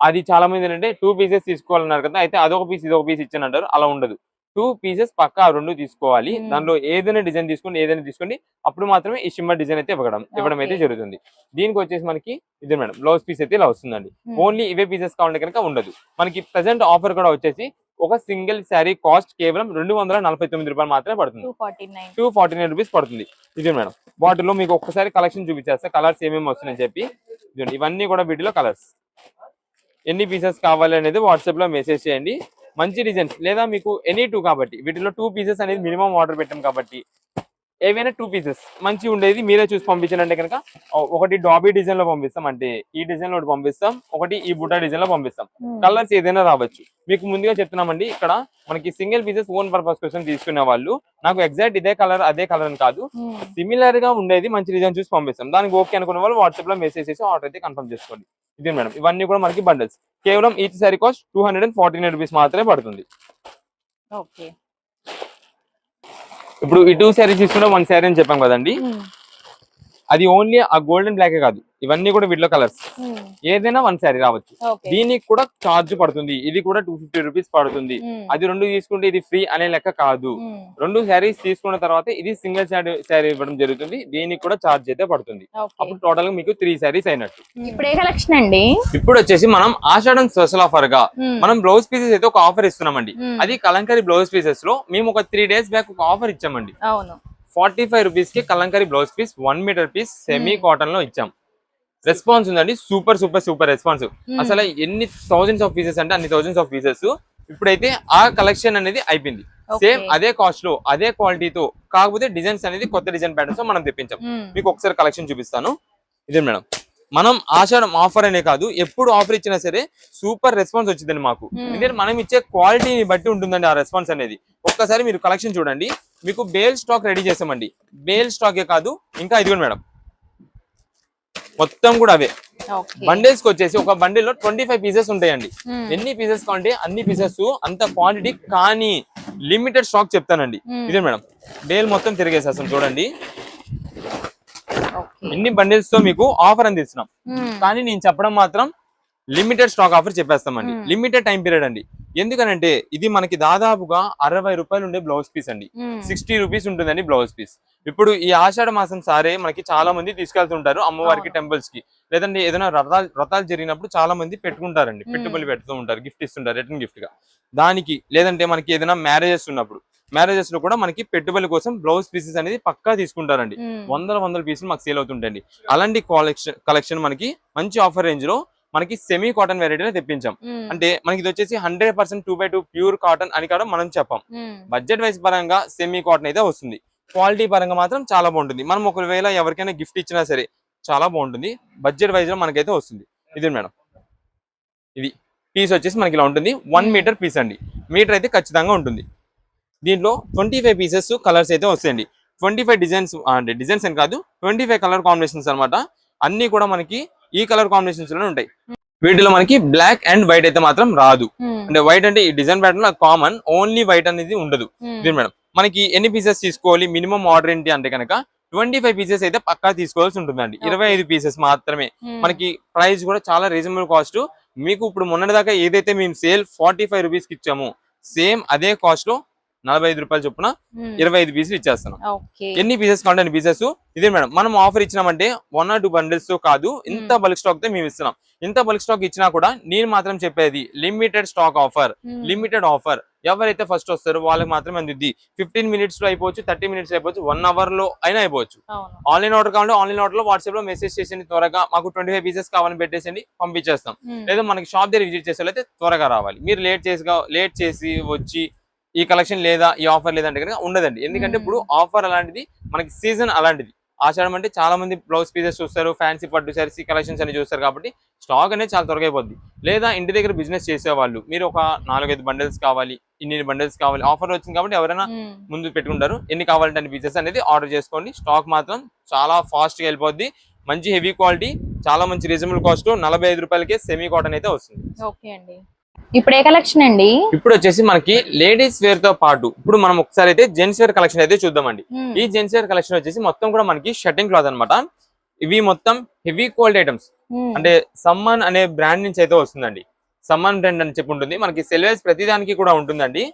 అది చాలా మంది ఏంటంటే 2 పీసెస్ తీసుకోవాలన్నారు కదా, అయితే అదొక పీస్ ఇదొక పీస్ ఇచ్చాను అంటారు. అలా ఉండదు, 2 పీసెస్ పక్కా 2 తీసుకోవాలి. దానిలో ఏదైనా డిజైన్ తీసుకోండి, ఏదైనా తీసుకోండి, అప్పుడు మాత్రమే ఈ షిమ్మర్ డిజైన్ అయితే ఇవ్వడం అయితే జరుగుతుంది. దీనికి వచ్చేసి మనకి ఇది మేడం బ్లౌజ్ పీస్ అయితే ఇలా వస్తుందండి. ఓన్లీ ఇవే పీసెస్ కావాలంటే కనుక ఉండదు. మనకి ప్రెసెంట్ ఆఫర్ కూడా వచ్చేసి ఒక సింగిల్ శారీ కాస్ట్ కేవలం 249 రూపాయలు మాత్రమే పడుతుంది. 249 రూపీస్ పడుతుంది. ఇది మేడం, వాటిలో మీకు ఒక్కసారి కలెక్షన్ చూపించేస్తే కలర్స్ ఏమేమి వస్తున్నాయని చెప్పి. ఇవన్నీ కూడా వీటిలో కలర్స్. ఎన్ని పీసెస్ కావాలి అనేది వాట్సాప్ లో మెసేజ్ చేయండి. మంచి డిజైన్స్ లేదా మీకు ఎనీ 2 కాబట్టి వీటిలో 2 పీసెస్ అనేది మినిమం ఆర్డర్ పెట్టాం కాబట్టి ఏవైనా 2 పీసెస్ మంచి ఉండేది మీరే చూసి పంపించాలంటే కనుక ఒకటి డాబీ డిజైన్ లో పంపిస్తాం, అంటే ఈ డిజైన్ లో పంపిస్తాం, ఒకటి ఈ బుటా డిజైన్ లో పంపిస్తాం. కలర్స్ ఏదైనా రావచ్చు. మీకు ముందుగా చెప్తున్నామండి, ఇక్కడ మనకి సింగిల్ పీసెస్ ఓన్ పర్పస్ కోసం తీసుకునే వాళ్ళు నాకు ఎగ్జాక్ట్ ఇదే కలర్ అదే కలర్ అని కాదు, సిమిలర్ గా ఉండేది మంచి డిజైన్ చూసి పంపిస్తాం. దానికి ఓకే అనుకున్న వాళ్ళు వాట్సాప్ లో మెసేజ్ చేసి ఆర్డర్ అయితే కన్ఫర్మ్ చేసుకోండి. ఇది మేడం, ఇవన్నీ కూడా మనకి బండిల్స్. కేవలం ఈచ్ సారీ కాస్ట్ 249 రూపీస్ మాత్రమే పడుతుంది. ఇప్పుడు ఈ 2 శారీస్ తీసుకుంటే 1 శారీ అని చెప్పాం కదండి, అది ఓన్లీ ఆ గోల్డెన్ బ్లాక్ కాదు, ఇవన్నీ కూడా వీటిలో కలర్స్. ఏదైనా 1 శారీ రావచ్చు. దీనికి కూడా చార్జ్ పడుతుంది, ఇది కూడా 250 రూపీస్ పడుతుంది. అది 2 తీసుకుంటే ఇది ఫ్రీ అనే లెక్క కాదు. 2 శారీస్ తీసుకున్న తర్వాత ఇది సింగిల్ శారీ ఇవ్వడం జరుగుతుంది, దీనికి కూడా చార్జ్ అయితే పడుతుంది. అప్పుడు టోటల్ గా మీకు 3 శారీస్ అయినట్టు. ఇప్పుడు ఏ కలెక్షన్ అండి? ఇప్పుడు వచ్చేసి మనం ఆషాఢం స్పెషల్ ఆఫర్ గా మనం బ్లౌజ్ పీసెస్ అయితే ఒక ఆఫర్ ఇస్తున్నామండి. అది కలంకారీ బ్లౌజ్ పీసెస్ లో మేము ఒక 3 డేస్ బ్యాక్ ఒక ఆఫర్ ఇచ్చామండి. 45 రూపీస్ కి Kalamkari blouse piece 1 metre piece semi cotton లో ఇచ్చాం. రెస్పాన్స్ ఉందండి, సూపర్ సూపర్ సూపర్ రెస్పాన్స్. అసలు ఎన్ని థౌజండ్స్ ఆఫ్ పీసెస్ అంటే అన్ని థౌజండ్స్ ఆఫ్ పీసెస్. ఇప్పుడైతే ఆ కలెక్షన్ అనేది అయిపోయింది. సేమ్ అదే కాస్ట్ లో అదే క్వాలిటీతో, కాకపోతే డిజైన్స్ అనేది కొత్త డిజైన్ ప్యాటర్న్స్ తో మనం తెప్పించాం. మీకు ఒకసారి కలెక్షన్ చూపిస్తాను. ఇదే మేడం, మనం ఆషాఢం ఆఫర్ అనే కాదు, ఎప్పుడు ఆఫర్ ఇచ్చినా సరే సూపర్ రెస్పాన్స్ వచ్చిందండి మాకు. ఎందుకంటే మనం ఇచ్చే క్వాలిటీని బట్టి ఉంటుందండి ఆ రెస్పాన్స్ అనేది. ఒక్కసారి మీరు కలెక్షన్ చూడండి, మీకు బేల్ స్టాక్ రెడీ చేసామండి. బేల్ స్టాకే కాదు, ఇంకా ఇదిగోండి మేడం, మొత్తం కూడా అవే బండిల్స్ కి వచ్చేసి ఒక బండిల్ లో 25 పీసెస్ ఉంటాయండి. ఎన్ని పీసెస్ కావాలంటే అన్ని పీసెస్, అంత క్వాంటిటీ, కానీ లిమిటెడ్ స్టాక్ చెప్తానండి. ఇదే మేడం, బేల్ మొత్తం తిరిగేసేస్తాం చూడండి. ఎన్ని బండిల్స్ తో మీకు ఆఫర్ అందిస్తున్నాం, కానీ నేను చెప్పడం మాత్రం లిమిటెడ్ స్టాక్ ఆఫర్ చెప్పేస్తామండి. లిమిటెడ్ టైం పీరియడ్ అండి. ఎందుకనంటే ఇది మనకి దాదాపుగా 60 రూపాయలు ఉండే బ్లౌజ్ పీస్ అండి. 60 రూపీస్ ఉంటుందండి బ్లౌజ్ పీస్. ఇప్పుడు ఈ ఆషాఢ మాసం సారే మనకి చాలా మంది తీసుకెళ్తుంటారు అమ్మవారికి, టెంపుల్స్ కి, లేదంటే ఏదైనా వ్రతాలు జరిగినప్పుడు చాలా మంది పెట్టుకుంటారండి, పెట్టుబడి పెడుతూ ఉంటారు, గిఫ్ట్ ఇస్తుంటారు రిటర్న్ గిఫ్ట్ గా. దానికి లేదంటే మనకి ఏదైనా మ్యారేజెస్ ఉన్నప్పుడు, మ్యారేజెస్ లో కూడా మనకి పెట్టుబడి కోసం బ్లౌజ్ పీసెస్ అనేది పక్కా తీసుకుంటారండి. వందల పీసులు మాకు సేల్ అవుతుంటాయండి. అలాంటి కలెక్షన్ మనకి మంచి ఆఫర్ రేంజ్ లో మనకి సెమీ కాటన్ వెరైటీలో తెప్పించాం. అంటే మనకి ఇది వచ్చేసి 100% 2x2 ప్యూర్ కాటన్ అని కూడా మనం చెప్పాం. బడ్జెట్ వైజ్ పరంగా సెమీ కాటన్ అయితే వస్తుంది, క్వాలిటీ పరంగా మాత్రం చాలా బాగుంటుంది. మనం ఒకవేళ ఎవరికైనా గిఫ్ట్ ఇచ్చినా సరే చాలా బాగుంటుంది, బడ్జెట్ వైజ్ లో మనకైతే వస్తుంది. ఇది మేడం, ఇది పీస్ వచ్చేసి మనకి ఇలా ఉంటుంది. 1 మీటర్ పీస్ అండి, మీటర్ అయితే ఖచ్చితంగా ఉంటుంది. దీంట్లో 25 పీసెస్ కలర్స్ అయితే వస్తాయండి. 25 డిజైన్స్, అంటే డిజైన్స్ అని కాదు, 25 కలర్ కాంబినేషన్స్ అనమాట. అన్ని కూడా మనకి ఈ కలర్ కాంబినేషన్స్ లోనే ఉంటాయి. వీటిలో మనకి బ్లాక్ అండ్ వైట్ అయితే మాత్రం రాదు. అంటే వైట్ అంటే ఈ డిజైన్ ప్యాటర్న్ లో కామన్, ఓన్లీ వైట్ అనేది ఉండదు. ఇది మేడం, మనకి ఎన్ని పీసెస్ తీసుకోవాలి, మినిమం ఆర్డర్ ఏంటి అంటే కనుక 25 పీసెస్ అయితే పక్కా తీసుకోవాల్సి ఉంటుందండి. 25 పీసెస్ మాత్రమే. మనకి ప్రైస్ కూడా చాలా రీజనబుల్ కాస్ట్. మీకు ఇప్పుడు మొన్నటిదాకా ఏదైతే మేము సేల్ 45 రూపీస్ కి ఇచ్చామో, సేమ్ అదే కాస్ట్ లో 45 రూపాయలు చొప్పున 25 పీసులు ఇచ్చేస్తున్నాం. ఎన్ని పీసెస్ కావాలంటే అన్ని పీసెస్. ఇదే మేడం, మనం ఆఫర్ ఇచ్చినామంటే 1 or 2 బండిల్స్ తో కాదు, ఇంత బల్క్ స్టాక్ తో మేము ఇస్తున్నాం. ఇంత బల్క్ స్టాక్ ఇచ్చినా కూడా నేను మాత్రం చెప్పేది limited stock offer, limited offer. ఎవరైతే ఫస్ట్ వస్తారో వాళ్ళకి మాత్రమే అందుద్ది. 15 minutes లో అయిపోవచ్చు, 30 minutes అయిపోవచ్చు, 1 hour లో అయినా అయిపోవచ్చు. ఆన్లైన్ ఆర్డర్ కావాలంటే ఆన్లైన్ ఆర్డర్ లో వాట్సాప్ లో మెసేజ్ చేసి త్వరగా మాకు 25 pieces కావాలని పెట్టేసి పంపించేస్తాం. లేదా మనకి షాప్ దగ్గర విజిట్ చేసేవాళ్ళైతే త్వరగా రావాలి. మీరు లేట్ చేసి వచ్చి ఈ కలెక్షన్ లేదా, ఈ ఆఫర్ లేదంటే కనుక ఉండదండి. ఎందుకంటే ఇప్పుడు ఆఫర్ అలాంటిది, మనకి సీజన్ అలాంటిది. ఆషాఢం అంటే చాలా మంది బ్లౌజ్ పీసెస్ చూస్తారు, ఫ్యాన్సీ పట్టు సారీస్ కలెక్షన్స్ అని చూస్తారు, కాబట్టి స్టాక్ అనేది చాలా త్వరగా అయిపోద్ది. లేదా ఇంటి దగ్గర బిజినెస్ చేసేవాళ్ళు, మీరు ఒక 4-5 బండిల్స్ కావాలి, ఇన్ని బండిల్స్ కావాలి, ఆఫర్ వచ్చింది కాబట్టి ఎవరైనా ముందు పెట్టుకుంటారు. ఎన్ని కావాలంటే అన్ని పీసెస్ అనేది ఆర్డర్ చేసుకోండి. స్టాక్ మాత్రం చాలా ఫాస్ట్ గా వెళ్ళిపోద్ది. మంచి హెవీ క్వాలిటీ, చాలా మంచి రీజనబుల్ కాస్ట్, 45 రూపాయలకే సెమీ కాటన్ అయితే వస్తుంది. ఓకే అండి. ఇప్పుడు ఏ కలెక్షన్ అండి? ఇప్పుడు వచ్చేసి మనకి లేడీస్ వేర్ తో పాటు ఇప్పుడు మనం ఒకసారి అయితే జెంట్స్ వేర్ కలెక్షన్ అయితే చూద్దామండి. ఈ జెంట్స్ వేర్ కలెక్షన్ వచ్చేసి మొత్తం కూడా మనకి షర్టింగ్ క్లాత్ అన్నమాట. ఇవి మొత్తం హెవీ క్వాలిటీ ఐటమ్స్, అంటే సమ్మన్ అనే బ్రాండ్ నుంచి అయితే వస్తుందండి. సమ్మన్ బ్రాండ్ అని చెప్పి ఉంటుంది. మనకి సెల్వేస్ ప్రతిదానికి కూడా ఉంటుందండి.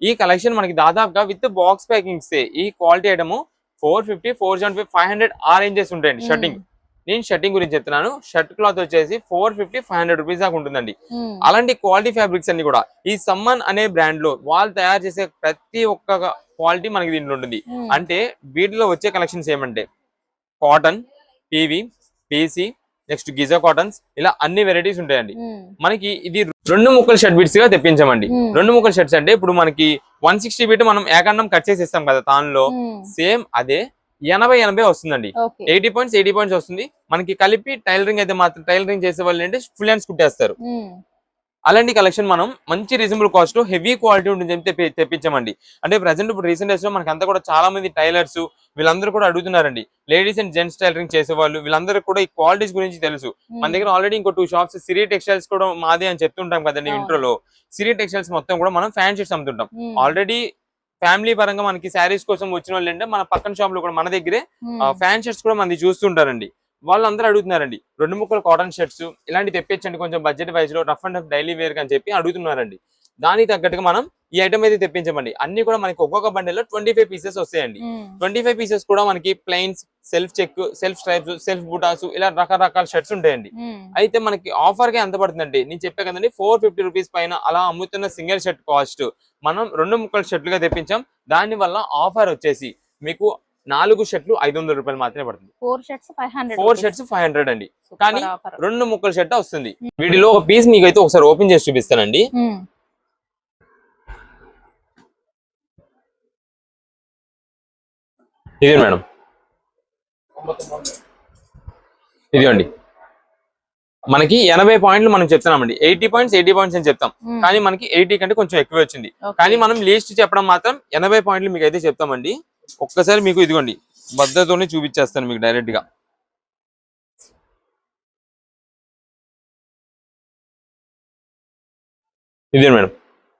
ఈ కలెక్షన్ మనకి దాదాపుగా విత్ బాక్స్ ప్యాకింగ్స్ ఈ క్వాలిటీ ఐటమ్ 450, 475, 500 ఆ రేంజెస్ ఉంటాయండి షర్టింగ్. నేను షర్టింగ్ గురించి చెప్తున్నాను. షర్ట్ క్లాత్ వచ్చేసి 450, 500 రూపీస్ దాకా ఉంటుందండి. అలాంటి క్వాలిటీ ఫ్యాబ్రిక్స్ అన్ని కూడా ఈ సమ్మన్ అనే బ్రాండ్ లో వాళ్ళు తయారు చేసే ప్రతి ఒక్క క్వాలిటీ మనకి దీంట్లో ఉంటుంది. అంటే వీటిలో వచ్చే కలెక్షన్స్ ఏమంటే cotton, PV, PC, next Giza cottons, ఇలా అన్ని వెరైటీస్ ఉంటాయండి. మనకి ఇది 2 ముక్కల షర్ట్ బిట్స్ గా తెప్పించామండి. 2 ముక్కల షర్ట్స్ అంటే ఇప్పుడు మనకి 160 బిట్ మనం ఏకన్నం కట్ చేసి ఇస్తాం కదా, దానిలో సేమ్ అదే 80 వస్తుందండి. 80 points వస్తుంది. మనకి కలిపి టైలరింగ్ అయితే మాత్రం టైలరింగ్ చేసే వాళ్ళు అంటే ఫుల్ హ్యాండ్స్ కుట్టేస్తారు. అలాంటి కలెక్షన్ మనం మంచి రీజనబుల్ కాస్ట్ హెవీ క్వాలిటీ ఉంటుంది తెప్పించామండి. అంటే ప్రెసెంట్ ఇప్పుడు రీసెంట్ డేస్ లో మనకి అంతా కూడా చాలా మంది టైలర్స్ వీళ్ళందరూ కూడా అడుగుతున్నారండి. లేడీస్ అండ్ జెంట్స్ టైలరింగ్ చేసే వాళ్ళు వీళ్ళందరూ కూడా ఈ క్వాలిటీస్ గురించి తెలుసు. మన దగ్గర ఆల్రెడీ ఇంకో 2 షాప్స్ సిరి టెక్స్టైల్స్ కూడా మాదే అని చెప్తుంటాం కదండి ఇంట్రోలో. సిరి టెక్స్టైల్స్ మొత్తం కూడా మనం ఫ్యాన్ షర్ట్స్ అమ్ముతుంటాం. ఆల్రెడీ ఫ్యామిలీ పరంగా మనకి శారీస్ కోసం వచ్చిన వాళ్ళు అంటే మన పక్కన షాప్ లో కూడా మన దగ్గరే ఫ్యాన్ షర్ట్స్ కూడా మనది చూస్తుంటారండి. వాళ్ళందరూ అడుగుతున్నారండి 2 ముక్కల కాటన్ షర్ట్స్ ఇలాంటి తెప్పించండి కొంచెం బడ్జెట్ వైజ్ లో, రఫ్ అండ్ డైలీ వేర్ అని చెప్పి అడుగుతున్నారండి. దానికి తగ్గట్టుగా మనం ఈ ఐటమ్ అయితే తెప్పించమండి. అన్ని కూడా మనకి ఒక్కొక్క బండిలో 25 పీసెస్ వస్తాయండి. 25 పీసెస్ కూడా మనకి plains, self check, self stripes, self బుటాస్, ఇలా రకరకాల షర్ట్స్ ఉంటాయండి. అయితే మనకి ఆఫర్ గా ఎంత పడుతుందండి, నేను చెప్పే కదండి 450 రూపీస్ పైన అలా అమ్ముతున్న సింగిల్ షర్ట్ కాస్ట్ మనం 2 ముక్కల షర్ట్లుగా తెప్పించాం. దాని వల్ల ఆఫర్ వచ్చేసి మీకు 4 షర్ట్లు 500 రూపాయలు మాత్రమే పడుతుంది. 4 షర్ట్స్ 500 అండి. కానీ 2 ముక్కల షర్ట్ వస్తుంది. వీటిలో ఒక పీస్ మీకు అయితే ఒకసారి ఓపెన్ చేసి చూపిస్తానండి. ఇది మేడం, ఇదిగోండి మనకి 80 పాయింట్లు మనం చెప్తున్నామండి. 80 పాయింట్స్ అని చెప్తాం, కానీ మనకి 80 కంటే కొంచెం ఎక్కువ వచ్చింది. కానీ మనం లీస్ట్ చెప్పడం మాత్రం 80 పాయింట్లు మీకు అయితే చెప్తామండి. ఒక్కసారి మీకు ఇదిగోండి బద్దతోనే చూపించేస్తాను మీకు డైరెక్ట్ గా. ఇదే మేడం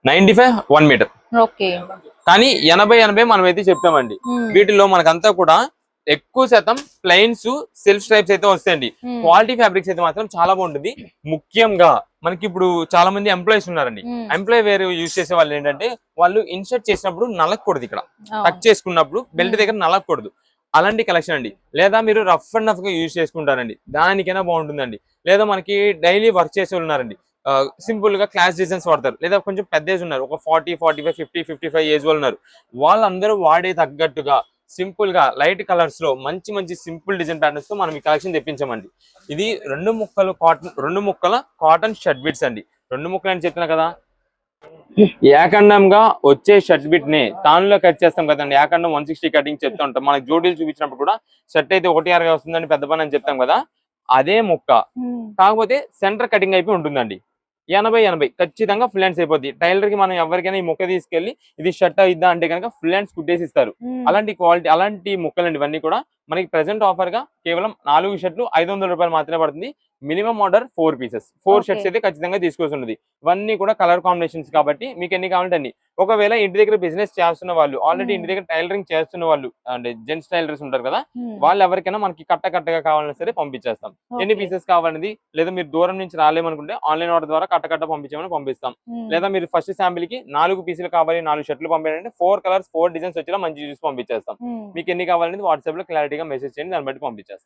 95 1 మీటర్. కానీ 80 మనం అయితే చెప్తామండి. వీటిలో మనకంతా కూడా ఎక్కువ శాతం ప్లెయిన్స్, సెల్ఫ్ స్ట్రైప్స్ అయితే వస్తాయండి. క్వాలిటీ ఫ్యాబ్రిక్స్ అయితే మాత్రం చాలా బాగుంటుంది. ముఖ్యంగా మనకి ఇప్పుడు చాలా మంది ఎంప్లాయీస్ ఉన్నారండి. ఎంప్లాయీ వేర్ యూజ్ చేసే వాళ్ళు ఏంటంటే వాళ్ళు ఇన్సర్ట్ చేసినప్పుడు నలగకూడదు, ఇక్కడ టచ్ చేసుకున్నప్పుడు బెల్ట్ దగ్గర నలగకూడదు. అలాంటి కలెక్షన్ అండి. లేదా మీరు రఫ్ అండ్ రఫ్ గా యూజ్ చేసుకుంటారండి, దానికైనా బాగుంటుందండి. లేదా మనకి డైలీ వర్క్ చేసే ఉన్నారండి, సింపుల్ గా క్లాస్ డిజైన్స్ వాడతారు, లేదా కొంచెం పెద్ద ఏజ్ ఉన్నారు, ఒక 40, 45, 50, 55 ఏజ్ వాళ్ళు ఉన్నారు, వాళ్ళందరూ వాడే తగ్గట్టుగా సింపుల్ గా లైట్ కలర్స్ లో మంచి సింపుల్ డిజైన్ ప్యాటర్న్స్ తో మనం ఈ కలెక్షన్ తెప్పించామండి. ఇది 2 ముక్కల కాటన్ షర్ట్ బిట్స్ అండి. 2 ముక్కలు అని చెప్తున్నా కదా, ఏకండంగా వచ్చే షర్ట్ బిట్ ని తానులో కట్ చేస్తాం కదండి. ఏకండం 160 కటింగ్ చెప్తా ఉంటాం. మనకి జోడీలు చూపించినప్పుడు కూడా షర్ట్ అయితే 1.60 వస్తుందని పెద్ద పని అని చెప్తాం కదా, అదే ముక్క కాకపోతే సెంటర్ కటింగ్ అయిపోయి ఉంటుందండి. 80 ఖచ్చితంగా ఫుల్ హ్యాండ్స్ అయిపోద్ది. టైలర్ కి మనం ఎవరికైనా ఈ ముక్క తీసుకెళ్లి ఇది షర్ట్ అయిద్దా అంటే కనుక ఫుల్ హ్యాండ్స్ కుట్టేసి ఇస్తారు. అలాంటి క్వాలిటీ, అలాంటి ముక్కలండి ఇవన్నీ కూడా. మనకి ప్రెసెంట్ ఆఫర్ గా కేవలం 4 షర్ట్లు 500 రూపాయలు మాత్రమే పడుతుంది. మినిమం ఆర్డర్ 4 పీసెస్, 4 షర్ట్స్ అయితే ఖచ్చితంగా తీసుకోవాల్సి ఉంటుంది. ఇవన్నీ కూడా కలర్ కాంబినేషన్స్ కాబట్టి మీకు ఎన్ని కావాలంటే అన్ని. ఒకవేళ ఇంటి దగ్గర బిజినెస్ చేస్తున్న వాళ్ళు, ఆల్రెడీ ఇంటి దగ్గర టైలరింగ్ చేస్తున్న వాళ్ళు అంటే జెంట్స్ టైలర్స్ ఉంటారు కదా, వాళ్ళు ఎవరికైనా మనకి కట్టగా కావాలన్నా సరే పంపించేస్తాం. ఎన్ని పీసెస్ కావాలనేది, లేదా మీరు దూరం నుంచి రాలేమనుకుంటే ఆన్లైన్ ఆర్డర్ ద్వారా కట్ట పంపించామని పంపిస్తాం. లేదా మీరు ఫస్ట్ శాంపిల్ కి 4 పీసులు కావాలి, 4 షర్ట్లు పంపించాలంటే 4 కలర్స్ 4 డిజైన్స్ వచ్చేలా మంచి చూసి పంపించేస్తాం. మీకు ఎన్ని కావాలనేది వాట్సాప్ లో క్లారిటీగా మెసేజ్ చేయండి, దాన్ని బట్టి పంపించేస్తాం.